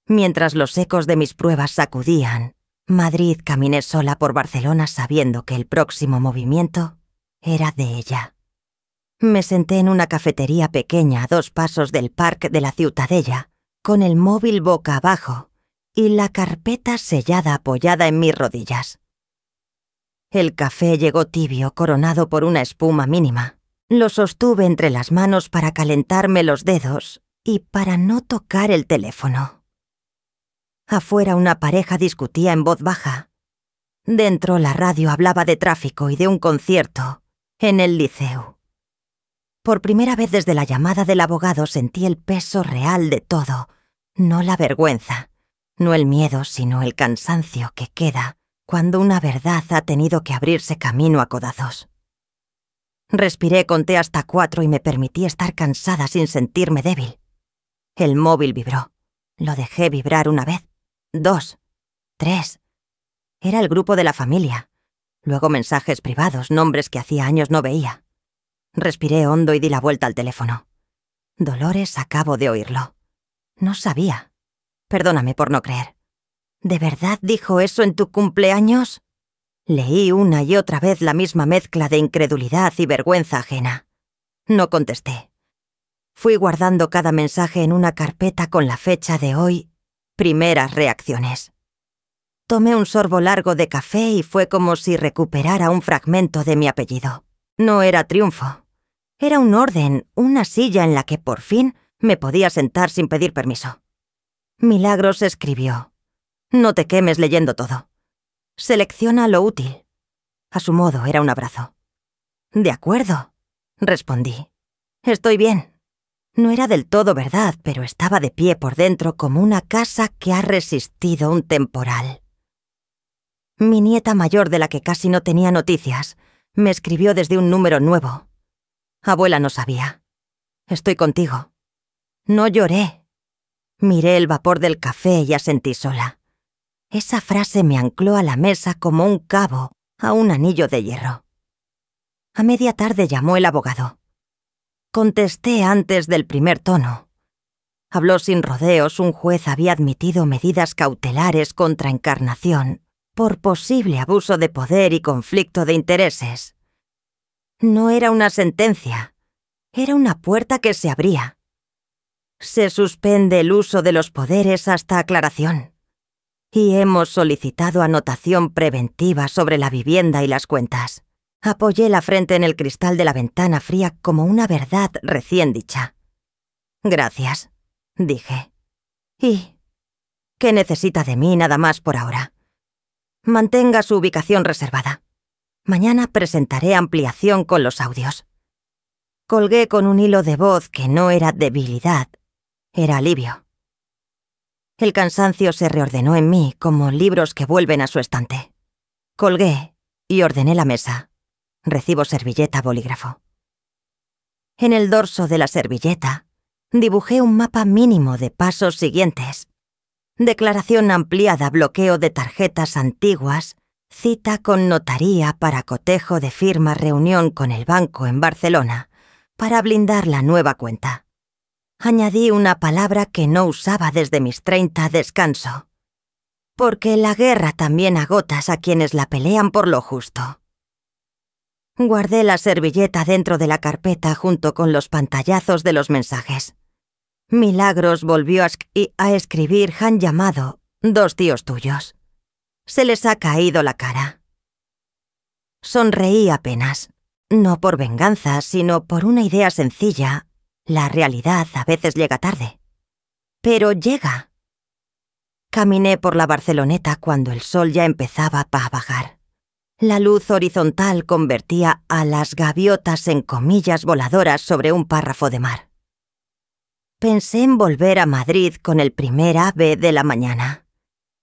Mientras los ecos de mis pruebas sacudían Madrid, caminé sola por Barcelona sabiendo que el próximo movimiento era de ella. Me senté en una cafetería pequeña a 2 pasos del Parc de la Ciutadella, con el móvil boca abajo y la carpeta sellada apoyada en mis rodillas. El café llegó tibio, coronado por una espuma mínima. Lo sostuve entre las manos para calentarme los dedos y para no tocar el teléfono. Afuera una pareja discutía en voz baja. Dentro la radio hablaba de tráfico y de un concierto en el Liceu. Por primera vez desde la llamada del abogado sentí el peso real de todo, no la vergüenza, no el miedo, sino el cansancio que queda cuando una verdad ha tenido que abrirse camino a codazos. Respiré, conté hasta 4 y me permití estar cansada sin sentirme débil. El móvil vibró. Lo dejé vibrar 1 vez, 2, 3. Era el grupo de la familia. Luego mensajes privados, nombres que hacía años no veía. Respiré hondo y di la vuelta al teléfono. Dolores, acabo de oírlo. No sabía. Perdóname por no creer. ¿De verdad dijo eso en tu cumpleaños? Leí una y otra vez la misma mezcla de incredulidad y vergüenza ajena. No contesté. Fui guardando cada mensaje en una carpeta con la fecha de hoy, primeras reacciones. Tomé un sorbo largo de café y fue como si recuperara un fragmento de mi apellido. No era triunfo. Era un orden, una silla en la que por fin me podía sentar sin pedir permiso. Milagros escribió: «No te quemes leyendo todo. Selecciona lo útil». A su modo era un abrazo. «De acuerdo», respondí. «Estoy bien». No era del todo verdad, pero estaba de pie por dentro como una casa que ha resistido un temporal. Mi nieta mayor, de la que casi no tenía noticias, me escribió desde un número nuevo. «Abuela, no sabía. Estoy contigo». No lloré. Miré el vapor del café y asentí sola. Esa frase me ancló a la mesa como un cabo a un anillo de hierro. A media tarde llamó el abogado. Contesté antes del primer tono. Habló sin rodeos. Un juez había admitido medidas cautelares contra Encarnación por posible abuso de poder y conflicto de intereses. No era una sentencia, era una puerta que se abría. Se suspende el uso de los poderes hasta aclaración. Y hemos solicitado anotación preventiva sobre la vivienda y las cuentas. Apoyé la frente en el cristal de la ventana fría como una verdad recién dicha. «Gracias», dije. «¿Y qué necesita de mí nada más por ahora? Mantenga su ubicación reservada. Mañana presentaré ampliación con los audios». Colgué con un hilo de voz que no era debilidad, era alivio. El cansancio se reordenó en mí como libros que vuelven a su estante. Colgué y ordené la mesa. Recibo, servilleta, bolígrafo. En el dorso de la servilleta dibujé un mapa mínimo de pasos siguientes. Declaración ampliada, bloqueo de tarjetas antiguas, cita con notaría para cotejo de firma, reunión con el banco en Barcelona para blindar la nueva cuenta. Añadí una palabra que no usaba desde mis 30, descanso. Porque la guerra también agotas a quienes la pelean por lo justo. Guardé la servilleta dentro de la carpeta junto con los pantallazos de los mensajes. Milagros volvió a escribir: «Han llamado 2 tíos tuyos. Se les ha caído la cara». Sonreí apenas, no por venganza, sino por una idea sencilla. La realidad a veces llega tarde. Pero llega. Caminé por la Barceloneta cuando el sol ya empezaba a bajar. La luz horizontal convertía a las gaviotas en comillas voladoras sobre un párrafo de mar. Pensé en volver a Madrid con el primer ave de la mañana.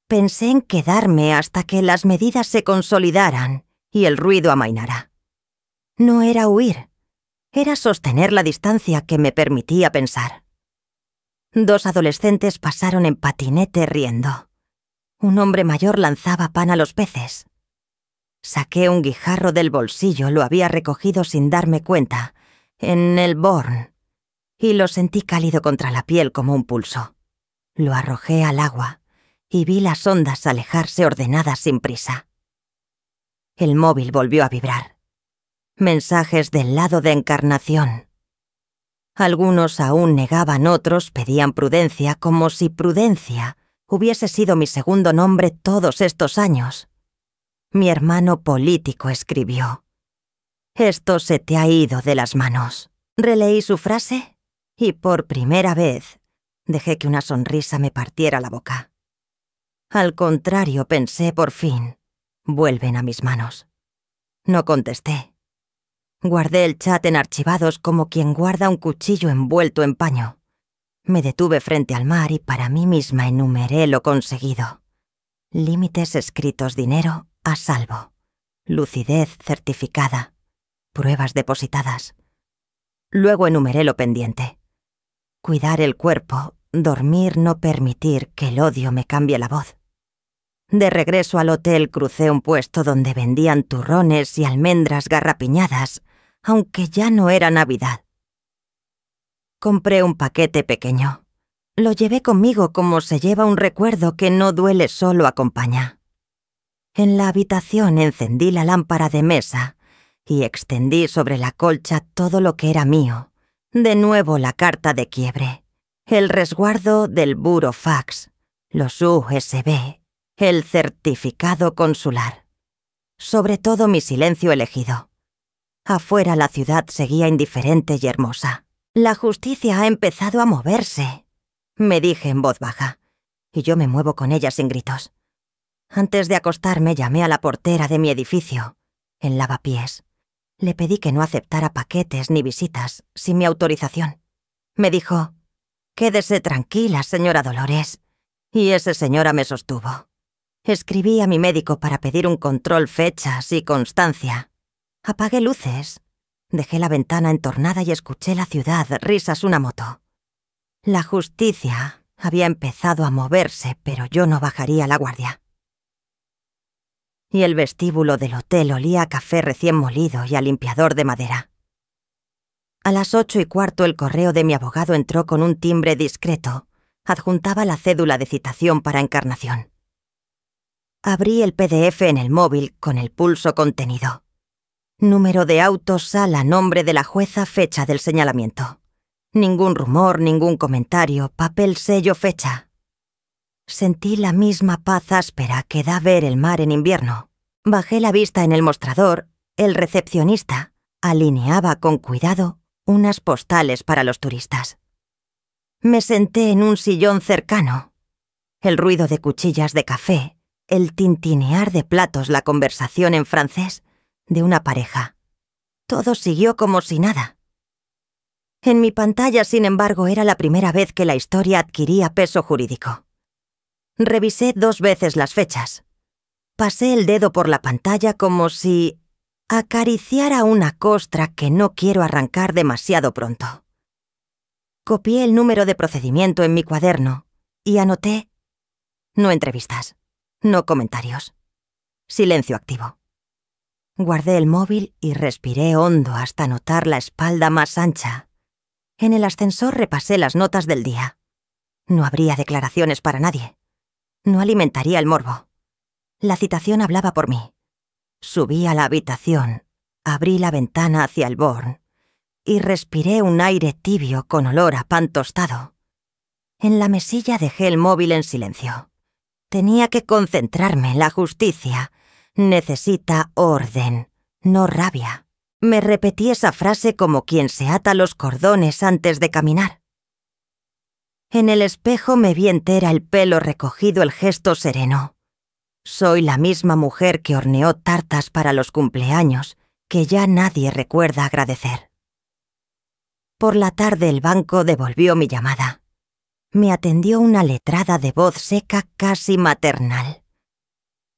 Pensé en quedarme hasta que las medidas se consolidaran y el ruido amainara. No era huir, era sostener la distancia que me permitía pensar. 2 adolescentes pasaron en patinete riendo. Un hombre mayor lanzaba pan a los peces. Saqué un guijarro del bolsillo, lo había recogido sin darme cuenta, en el Born, y lo sentí cálido contra la piel como un pulso. Lo arrojé al agua y vi las ondas alejarse ordenadas sin prisa. El móvil volvió a vibrar. Mensajes del lado de Encarnación. Algunos aún negaban, otros pedían Prudencia, como si Prudencia hubiese sido mi segundo nombre todos estos años. Mi hermano político escribió: «Esto se te ha ido de las manos». Releí su frase y por primera vez dejé que una sonrisa me partiera la boca. Al contrario, pensé, por fin, vuelven a mis manos. No contesté. Guardé el chat en archivados como quien guarda un cuchillo envuelto en paño. Me detuve frente al mar y para mí misma enumeré lo conseguido. Límites escritos, dinero a salvo. Lucidez certificada. Pruebas depositadas. Luego enumeré lo pendiente. Cuidar el cuerpo, dormir, no permitir que el odio me cambie la voz. De regreso al hotel crucé un puesto donde vendían turrones y almendras garrapiñadas, aunque ya no era Navidad. Compré un paquete pequeño. Lo llevé conmigo como se lleva un recuerdo que no duele, solo acompaña. En la habitación encendí la lámpara de mesa y extendí sobre la colcha todo lo que era mío. De nuevo la carta de quiebre, el resguardo del burofax, los USB, el certificado consular. Sobre todo mi silencio elegido. Afuera la ciudad seguía indiferente y hermosa. La justicia ha empezado a moverse, me dije en voz baja, y yo me muevo con ella sin gritos. Antes de acostarme llamé a la portera de mi edificio, en lavapiés. Le pedí que no aceptara paquetes ni visitas sin mi autorización. Me dijo: «Quédese tranquila, señora Dolores». Y esa señora me sostuvo. Escribí a mi médico para pedir un control, fechas y constancia. Apagué luces. Dejé la ventana entornada y escuché la ciudad, risas, una moto. La justicia había empezado a moverse, pero yo no bajaría la guardia. Y el vestíbulo del hotel olía a café recién molido y a limpiador de madera. A las 8:15 el correo de mi abogado entró con un timbre discreto. Adjuntaba la cédula de citación para Encarnación. Abrí el PDF en el móvil con el pulso contenido. Número de auto, sala, nombre de la jueza, fecha del señalamiento. Ningún rumor, ningún comentario, papel, sello, fecha. Sentí la misma paz áspera que da ver el mar en invierno. Bajé la vista en el mostrador. El recepcionista alineaba con cuidado unas postales para los turistas. Me senté en un sillón cercano. El ruido de cuchillas de café, el tintinear de platos, la conversación en francés de una pareja. Todo siguió como si nada. En mi pantalla, sin embargo, era la primera vez que la historia adquiría peso jurídico. Revisé 2 veces las fechas. Pasé el dedo por la pantalla como si acariciara una costra que no quiero arrancar demasiado pronto. Copié el número de procedimiento en mi cuaderno y anoté: no entrevistas, no comentarios, silencio activo. Guardé el móvil y respiré hondo hasta notar la espalda más ancha. En el ascensor repasé las notas del día. No habría declaraciones para nadie. No alimentaría el morbo. La citación hablaba por mí. Subí a la habitación, abrí la ventana hacia el Born y respiré un aire tibio con olor a pan tostado. En la mesilla dejé el móvil en silencio. Tenía que concentrarme. La justicia necesita orden, no rabia. Me repetí esa frase como quien se ata los cordones antes de caminar. En el espejo me vi entera, el pelo recogido, el gesto sereno. Soy la misma mujer que horneó tartas para los cumpleaños, que ya nadie recuerda agradecer. Por la tarde el banco devolvió mi llamada. Me atendió una letrada de voz seca, casi maternal.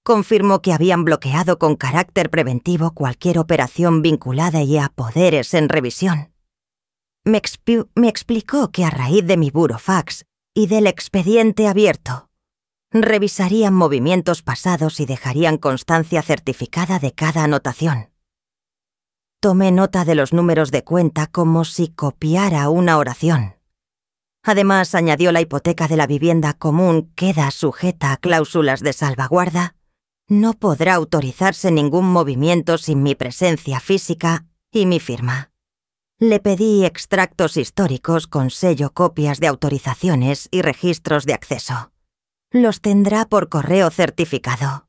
Confirmó que habían bloqueado con carácter preventivo cualquier operación vinculada y a poderes en revisión. Me explicó que a raíz de mi burofax y del expediente abierto, revisarían movimientos pasados y dejarían constancia certificada de cada anotación. Tomé nota de los números de cuenta como si copiara una oración. Además, añadió la hipoteca de la vivienda común queda sujeta a cláusulas de salvaguarda. No podrá autorizarse ningún movimiento sin mi presencia física y mi firma. Le pedí extractos históricos con sello, copias de autorizaciones y registros de acceso. Los tendrá por correo certificado.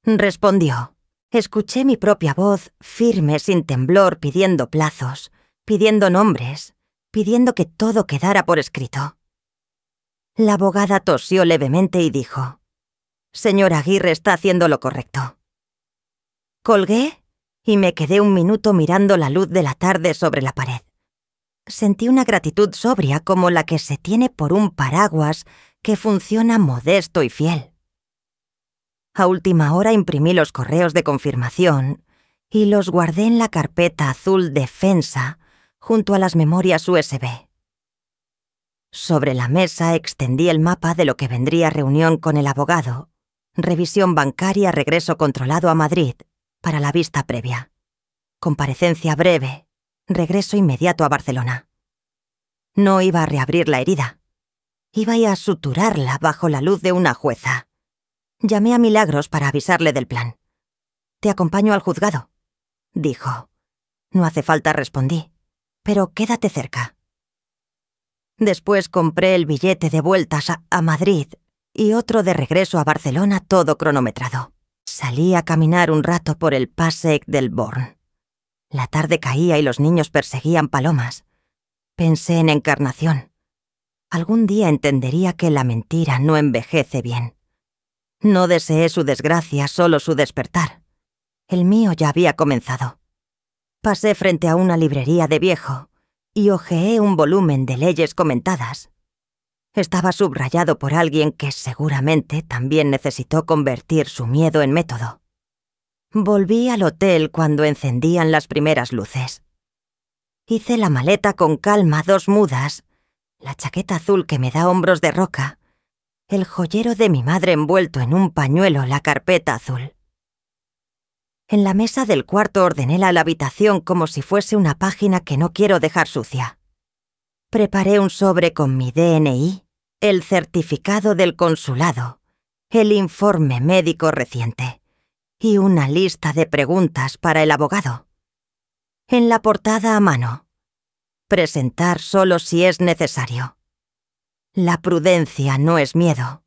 Respondió. Escuché mi propia voz, firme, sin temblor, pidiendo plazos, pidiendo nombres, pidiendo que todo quedara por escrito. La abogada tosió levemente y dijo: «Señor Aguirre está haciendo lo correcto». Colgué y me quedé un minuto mirando la luz de la tarde sobre la pared. Sentí una gratitud sobria como la que se tiene por un paraguas que funciona modesto y fiel. A última hora imprimí los correos de confirmación y los guardé en la carpeta azul Defensa junto a las memorias USB. Sobre la mesa extendí el mapa de lo que vendría reunión con el abogado, revisión bancaria, regreso controlado a Madrid para la vista previa, comparecencia breve, regreso inmediato a Barcelona. No iba a reabrir la herida. Iba a suturarla bajo la luz de una jueza. Llamé a Milagros para avisarle del plan. «Te acompaño al juzgado», dijo. «No hace falta», respondí, «pero quédate cerca». Después compré el billete de vueltas a Madrid y otro de regreso a Barcelona, todo cronometrado. Salí a caminar un rato por el Passeig del Born. La tarde caía y los niños perseguían palomas. Pensé en Encarnación. Algún día entendería que la mentira no envejece bien. No deseé su desgracia, solo su despertar. El mío ya había comenzado. Pasé frente a una librería de viejo y hojeé un volumen de leyes comentadas. Estaba subrayado por alguien que seguramente también necesitó convertir su miedo en método. Volví al hotel cuando encendían las primeras luces. Hice la maleta con calma, 2 mudas, la chaqueta azul que me da hombros de roca, el joyero de mi madre envuelto en un pañuelo, la carpeta azul. En la mesa del cuarto ordené la habitación como si fuese una página que no quiero dejar sucia. Preparé un sobre con mi DNI, el certificado del consulado, el informe médico reciente y una lista de preguntas para el abogado. En la portada a mano: presentar solo si es necesario. La prudencia no es miedo,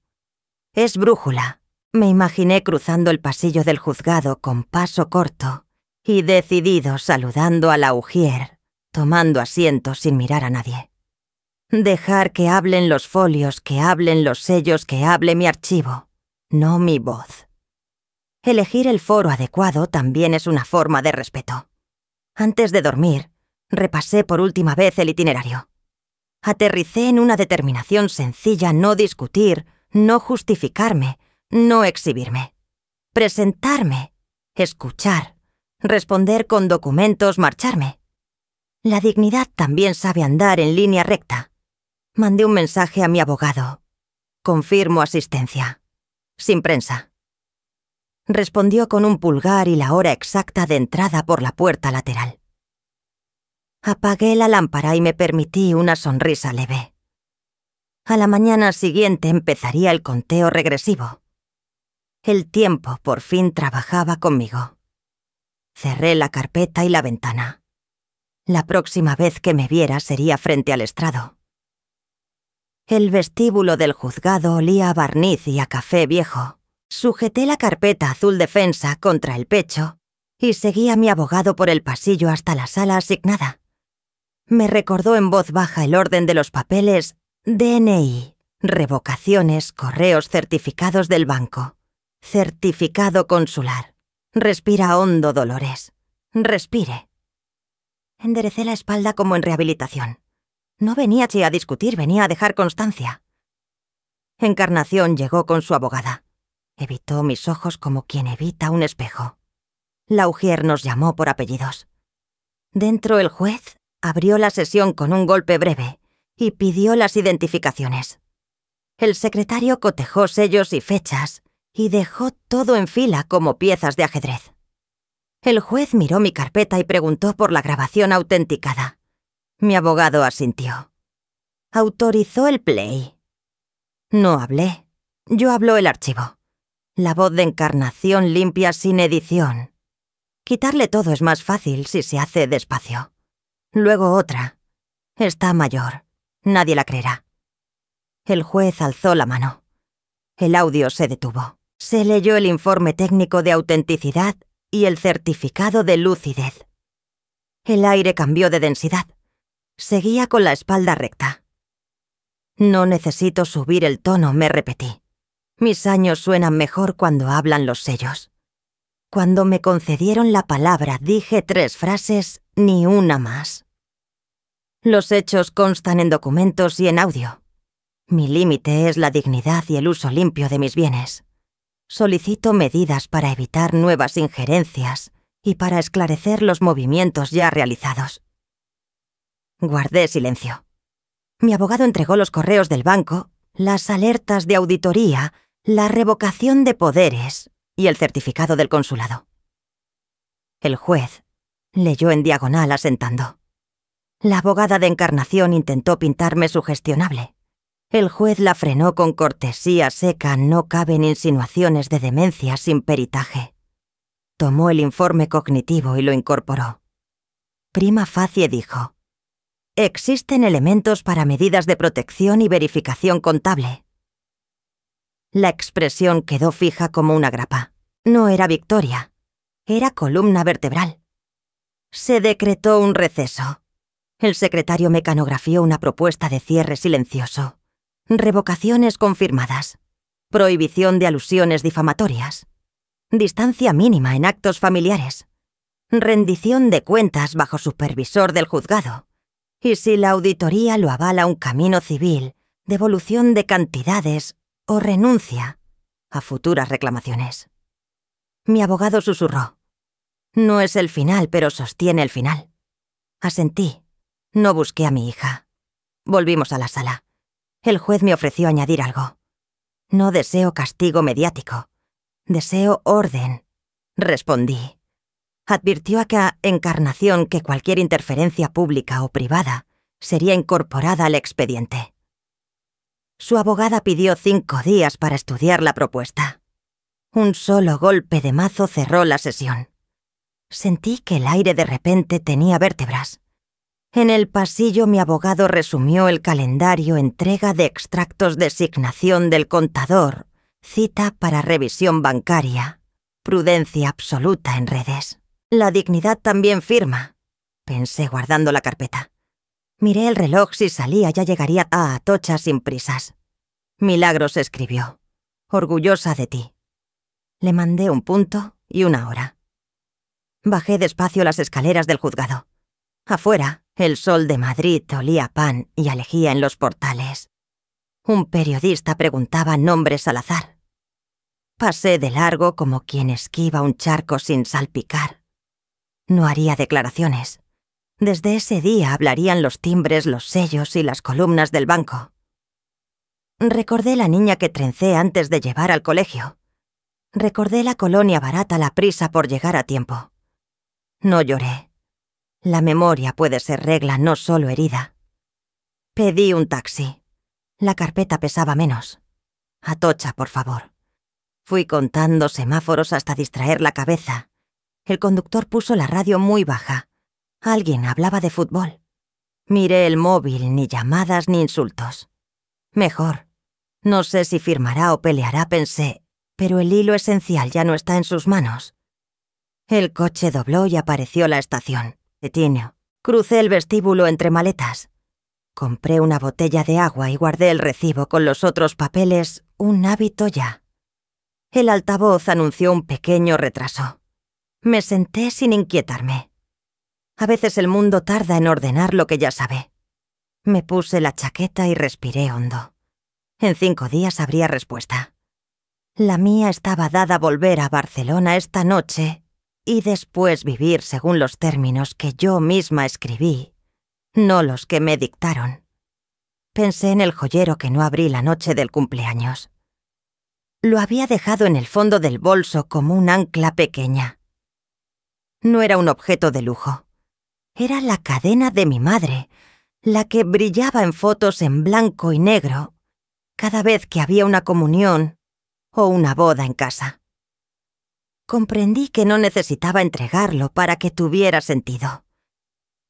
es brújula. Me imaginé cruzando el pasillo del juzgado con paso corto y decidido, saludando a la ujier, tomando asiento sin mirar a nadie. Dejar que hablen los folios, que hablen los sellos, que hable mi archivo, no mi voz. Elegir el foro adecuado también es una forma de respeto. Antes de dormir, repasé por última vez el itinerario. Aterricé en una determinación sencilla: no discutir, no justificarme, no exhibirme. Presentarme, escuchar, responder con documentos, marcharme. La dignidad también sabe andar en línea recta. Mandé un mensaje a mi abogado. Confirmo asistencia. Sin prensa. Respondió con un pulgar y la hora exacta de entrada por la puerta lateral. Apagué la lámpara y me permití una sonrisa leve. A la mañana siguiente empezaría el conteo regresivo. El tiempo por fin trabajaba conmigo. Cerré la carpeta y la ventana. La próxima vez que me viera sería frente al estrado. El vestíbulo del juzgado olía a barniz y a café viejo. Sujeté la carpeta azul Defensa contra el pecho y seguí a mi abogado por el pasillo hasta la sala asignada. Me recordó en voz baja el orden de los papeles: DNI, revocaciones, correos, certificados del banco, certificado consular. Respira hondo, Dolores. Respire. Enderecé la espalda como en rehabilitación. No venía a discutir, venía a dejar constancia. Encarnación llegó con su abogada. Evitó mis ojos como quien evita un espejo. La ujier nos llamó por apellidos. Dentro el juez Abrió la sesión con un golpe breve y pidió las identificaciones. El secretario cotejó sellos y fechas y dejó todo en fila como piezas de ajedrez. El juez miró mi carpeta y preguntó por la grabación autenticada. Mi abogado asintió. Autorizó el play. No hablé. Yo habló el archivo. La voz de Encarnación limpia sin edición. Quitarle todo es más fácil si se hace despacio. Luego otra. Está mayor. Nadie la creerá. El juez alzó la mano. El audio se detuvo. Se leyó el informe técnico de autenticidad y el certificado de lucidez. El aire cambió de densidad. Seguía con la espalda recta. No necesito subir el tono, me repetí. Mis años suenan mejor cuando hablan los sellos. Cuando me concedieron la palabra dije 3 frases, ni una más. Los hechos constan en documentos y en audio. Mi límite es la dignidad y el uso limpio de mis bienes. Solicito medidas para evitar nuevas injerencias y para esclarecer los movimientos ya realizados. Guardé silencio. Mi abogado entregó los correos del banco, las alertas de auditoría, la revocación de poderes y el certificado del consulado. El juez leyó en diagonal asentando. La abogada de Encarnación intentó pintarme sugestionable. El juez la frenó con cortesía seca, no caben insinuaciones de demencia sin peritaje. Tomó el informe cognitivo y lo incorporó. Prima facie dijo: existen elementos para medidas de protección y verificación contable. La expresión quedó fija como una grapa. No era victoria, era columna vertebral. Se decretó un receso. El secretario mecanografió una propuesta de cierre silencioso. Revocaciones confirmadas. Prohibición de alusiones difamatorias. Distancia mínima en actos familiares. Rendición de cuentas bajo supervisor del juzgado. Y si la auditoría lo avala, un camino civil, devolución de cantidades o renuncia a futuras reclamaciones. Mi abogado susurró. No es el final, pero sostiene el final. Asentí. No busqué a mi hija. Volvimos a la sala. El juez me ofreció añadir algo. No deseo castigo mediático. Deseo orden. Respondí. Advirtió a Encarnación que cualquier interferencia pública o privada sería incorporada al expediente. Su abogada pidió 5 días para estudiar la propuesta. Un solo golpe de mazo cerró la sesión. Sentí que el aire de repente tenía vértebras. En el pasillo mi abogado resumió el calendario, entrega de extractos de asignación del contador, cita para revisión bancaria, prudencia absoluta en redes. La dignidad también firma, pensé guardando la carpeta. Miré el reloj, si salía ya llegaría a Atocha sin prisas. Milagros escribió: orgullosa de ti. Le mandé un punto y una hora. Bajé despacio las escaleras del juzgado. Afuera, el sol de Madrid olía a pan y a lejía en los portales. Un periodista preguntaba nombres al azar. Pasé de largo como quien esquiva un charco sin salpicar. No haría declaraciones. Desde ese día hablarían los timbres, los sellos y las columnas del banco. Recordé la niña que trencé antes de llevar al colegio. Recordé la colonia barata, la prisa por llegar a tiempo. No lloré. La memoria puede ser regla, no solo herida. Pedí un taxi. La carpeta pesaba menos. Atocha, por favor. Fui contando semáforos hasta distraer la cabeza. El conductor puso la radio muy baja. Alguien hablaba de fútbol. Miré el móvil, ni llamadas ni insultos. Mejor. No sé si firmará o peleará, pensé, pero el hilo esencial ya no está en sus manos. El coche dobló y apareció la estación. Etinio. Crucé el vestíbulo entre maletas. Compré una botella de agua y guardé el recibo con los otros papeles, un hábito ya. El altavoz anunció un pequeño retraso. Me senté sin inquietarme. A veces el mundo tarda en ordenar lo que ya sabe. Me puse la chaqueta y respiré hondo. En 5 días habría respuesta. La mía estaba dada: volver a Barcelona esta noche y después vivir según los términos que yo misma escribí no los que me dictaron. Pensé en el joyero que no abrí la noche del cumpleaños. Lo había dejado en el fondo del bolso como un ancla pequeña. No era un objeto de lujo. Era la cadena de mi madre, la que brillaba en fotos en blanco y negro cada vez que había una comunión o una boda en casa. Comprendí que no necesitaba entregarlo para que tuviera sentido.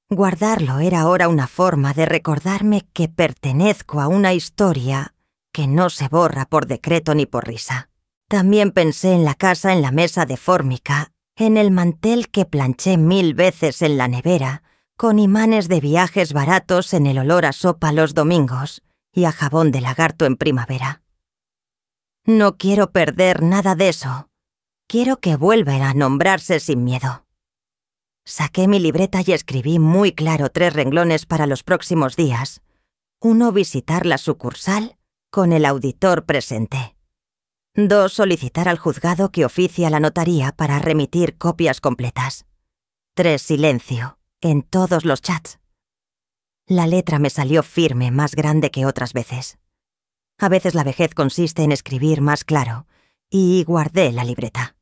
Guardarlo era ahora una forma de recordarme que pertenezco a una historia que no se borra por decreto ni por risa. También pensé en la casa en la mesa de fórmica, en el mantel que planché 1000 veces en la nevera, con imanes de viajes baratos en el olor a sopa los domingos y a jabón de lagarto en primavera. No quiero perder nada de eso. Quiero que vuelva a nombrarse sin miedo. Saqué mi libreta y escribí muy claro 3 renglones para los próximos días. 1, visitar la sucursal con el auditor presente. 2, solicitar al juzgado que oficie a la notaría para remitir copias completas. 3, silencio, en todos los chats. La letra me salió firme, más grande que otras veces. A veces la vejez consiste en escribir más claro, y guardé la libreta.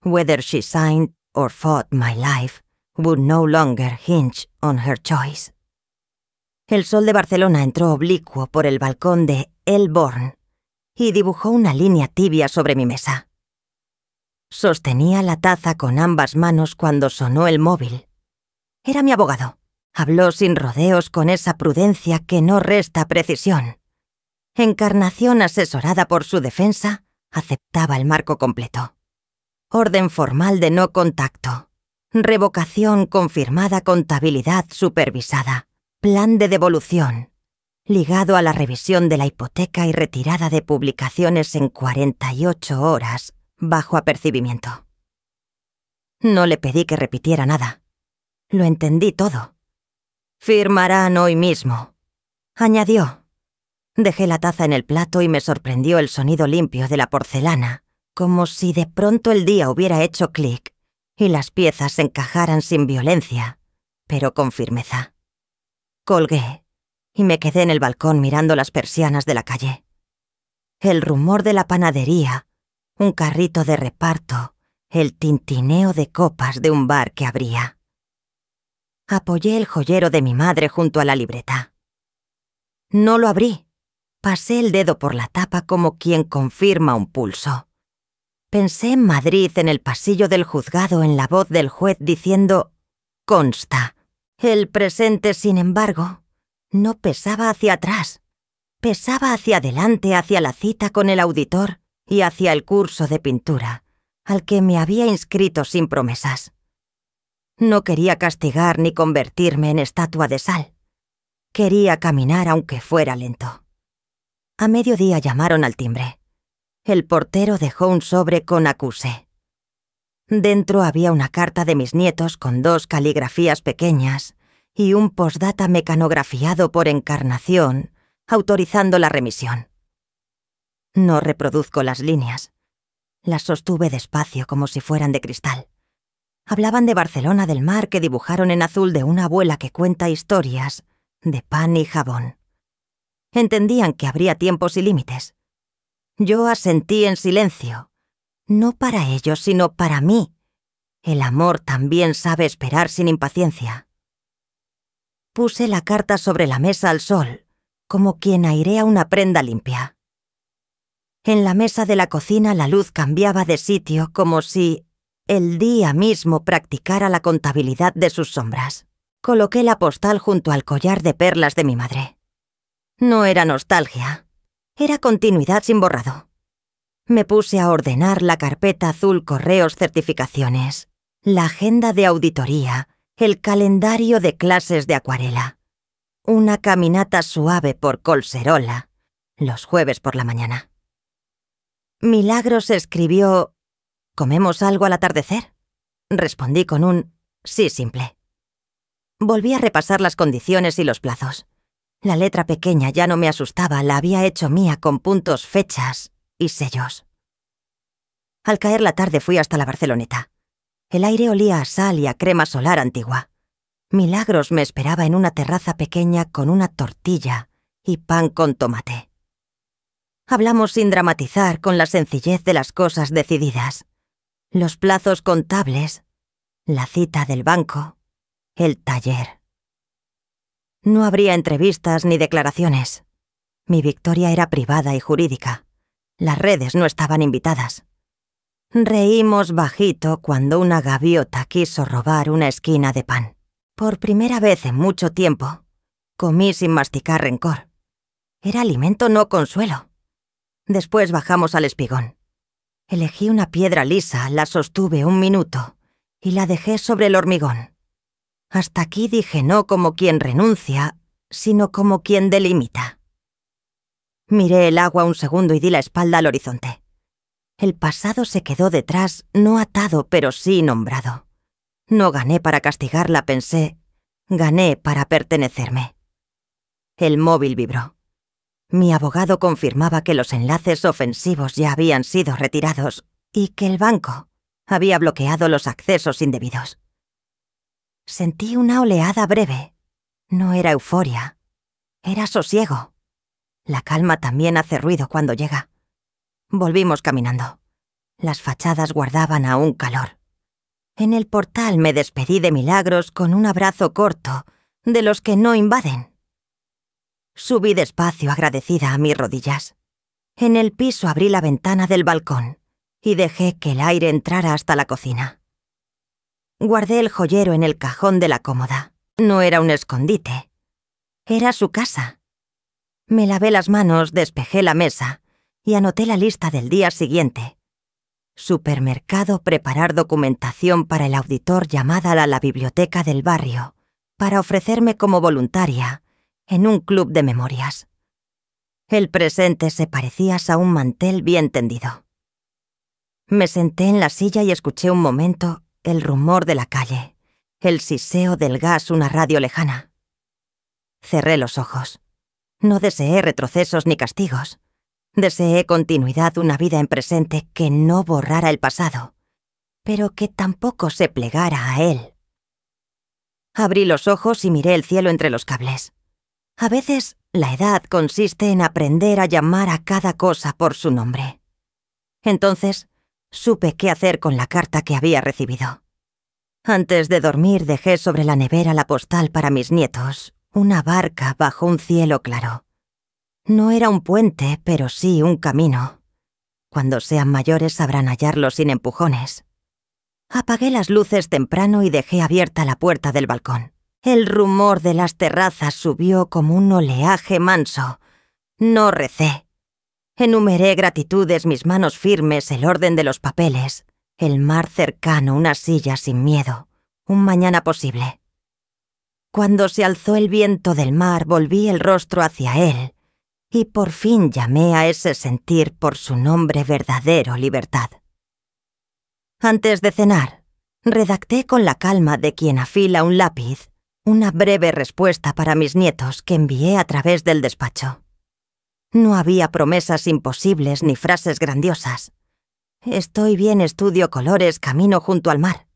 Whether she signed or fought my life would no longer hinge on her choice. El sol de Barcelona entró oblicuo por el balcón de El Born y dibujó una línea tibia sobre mi mesa. Sostenía la taza con ambas manos cuando sonó el móvil. Era mi abogado. Habló sin rodeos con esa prudencia que no resta precisión. Encarnación asesorada por su defensa, aceptaba el marco completo. Orden formal de no contacto. Revocación confirmada, contabilidad supervisada. Plan de devolución. Ligado a la revisión de la hipoteca y retirada de publicaciones en 48 horas, bajo apercibimiento. No le pedí que repitiera nada. Lo entendí todo. Firmarán hoy mismo, añadió. Dejé la taza en el plato y me sorprendió el sonido limpio de la porcelana, como si de pronto el día hubiera hecho clic y las piezas se encajaran sin violencia, pero con firmeza. Colgué y me quedé en el balcón mirando las persianas de la calle. El rumor de la panadería, un carrito de reparto, el tintineo de copas de un bar que abría. Apoyé el joyero de mi madre junto a la libreta. No lo abrí. Pasé el dedo por la tapa como quien confirma un pulso. Pensé en Madrid, en el pasillo del juzgado, en la voz del juez diciendo «consta». El presente, sin embargo, no pesaba hacia atrás. Pesaba hacia adelante, hacia la cita con el auditor y hacia el curso de pintura, al que me había inscrito sin promesas. No quería castigar ni convertirme en estatua de sal. Quería caminar aunque fuera lento. A mediodía llamaron al timbre. El portero dejó un sobre con acuse. Dentro había una carta de mis nietos con 2 caligrafías pequeñas y un postdata mecanografiado por Encarnación, autorizando la remisión. No reproduzco las líneas. Las sostuve despacio como si fueran de cristal. Hablaban de Barcelona del mar que dibujaron en azul de una abuela que cuenta historias de pan y jabón. Entendían que habría tiempos y límites. Yo asentí en silencio, no para ellos, sino para mí. El amor también sabe esperar sin impaciencia. Puse la carta sobre la mesa al sol, como quien airea una prenda limpia. En la mesa de la cocina la luz cambiaba de sitio como si el día mismo practicara la contabilidad de sus sombras. Coloqué la postal junto al collar de perlas de mi madre. No era nostalgia, era continuidad sin borrado. Me puse a ordenar la carpeta azul correos certificaciones, la agenda de auditoría, el calendario de clases de acuarela, una caminata suave por Collserola, los jueves por la mañana. Milagros escribió «¿Comemos algo al atardecer?». Respondí con un sí simple. Volví a repasar las condiciones y los plazos. La letra pequeña ya no me asustaba, la había hecho mía con puntos, fechas y sellos. Al caer la tarde fui hasta la Barceloneta. El aire olía a sal y a crema solar antigua. Milagros me esperaba en una terraza pequeña con una tortilla y pan con tomate. Hablamos sin dramatizar, con la sencillez de las cosas decididas. Los plazos contables, la cita del banco, el taller. No habría entrevistas ni declaraciones. Mi victoria era privada y jurídica. Las redes no estaban invitadas. Reímos bajito cuando una gaviota quiso robar una esquina de pan. Por primera vez en mucho tiempo, comí sin masticar rencor. Era alimento, no consuelo. Después bajamos al espigón. Elegí una piedra lisa, la sostuve un minuto y la dejé sobre el hormigón. Hasta aquí dije no como quien renuncia, sino como quien delimita. Miré el agua un segundo y di la espalda al horizonte. El pasado se quedó detrás, no atado, pero sí nombrado. No gané para castigarla, pensé. Gané para pertenecerme. El móvil vibró. Mi abogado confirmaba que los enlaces ofensivos ya habían sido retirados y que el banco había bloqueado los accesos indebidos. Sentí una oleada breve. No era euforia, era sosiego. La calma también hace ruido cuando llega. Volvimos caminando. Las fachadas guardaban aún calor. En el portal me despedí de Milagros con un abrazo corto, de los que no invaden. Subí despacio, agradecida a mis rodillas. En el piso abrí la ventana del balcón y dejé que el aire entrara hasta la cocina. Guardé el joyero en el cajón de la cómoda. No era un escondite. Era su casa. Me lavé las manos, despejé la mesa y anoté la lista del día siguiente. Supermercado, preparar documentación para el auditor, llamada a la biblioteca del barrio, para ofrecerme como voluntaria en un club de memorias. El presente se parecía a un mantel bien tendido. Me senté en la silla y escuché un momento el rumor de la calle, el siseo del gas, una radio lejana. Cerré los ojos. No deseé retrocesos ni castigos. Deseé continuidad, una vida en presente que no borrara el pasado, pero que tampoco se plegara a él. Abrí los ojos y miré el cielo entre los cables. A veces, la edad consiste en aprender a llamar a cada cosa por su nombre. Entonces, supe qué hacer con la carta que había recibido. Antes de dormir, dejé sobre la nevera la postal para mis nietos, una barca bajo un cielo claro. No era un puente, pero sí un camino. Cuando sean mayores sabrán hallarlo sin empujones. Apagué las luces temprano y dejé abierta la puerta del balcón. El rumor de las terrazas subió como un oleaje manso. No recé. Enumeré gratitudes, mis manos firmes, el orden de los papeles, el mar cercano, una silla sin miedo, un mañana posible. Cuando se alzó el viento del mar, volví el rostro hacia él y por fin llamé a ese sentir por su nombre verdadero: libertad. Antes de cenar, redacté con la calma de quien afila un lápiz una breve respuesta para mis nietos que envié a través del despacho. No había promesas imposibles ni frases grandiosas. Estoy bien, estudio colores, camino junto al mar.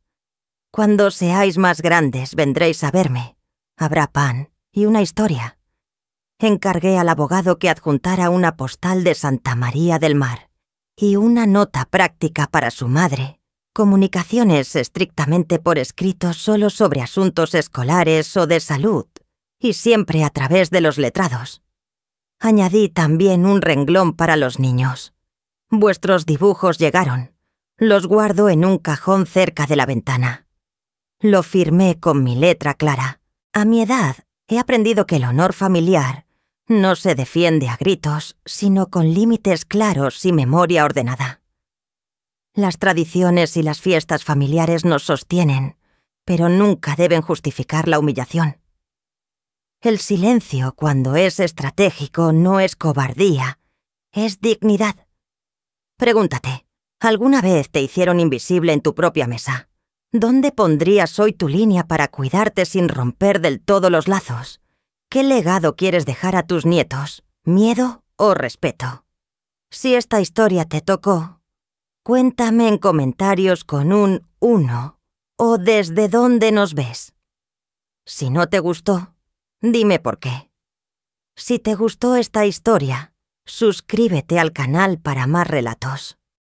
Cuando seáis más grandes vendréis a verme. Habrá pan y una historia. Encargué al abogado que adjuntara una postal de Santa María del Mar y una nota práctica para su madre. Comunicaciones estrictamente por escrito solo sobre asuntos escolares o de salud, y siempre a través de los letrados. Añadí también un renglón para los niños. Vuestros dibujos llegaron. Los guardo en un cajón cerca de la ventana. Lo firmé con mi letra clara. A mi edad, he aprendido que el honor familiar no se defiende a gritos, sino con límites claros y memoria ordenada. Las tradiciones y las fiestas familiares nos sostienen, pero nunca deben justificar la humillación. El silencio, cuando es estratégico, no es cobardía, es dignidad. Pregúntate, ¿alguna vez te hicieron invisible en tu propia mesa? ¿Dónde pondrías hoy tu línea para cuidarte sin romper del todo los lazos? ¿Qué legado quieres dejar a tus nietos? ¿Miedo o respeto? Si esta historia te tocó, cuéntame en comentarios con un 1 o desde dónde nos ves. Si no te gustó, dime por qué. Si te gustó esta historia, suscríbete al canal para más relatos.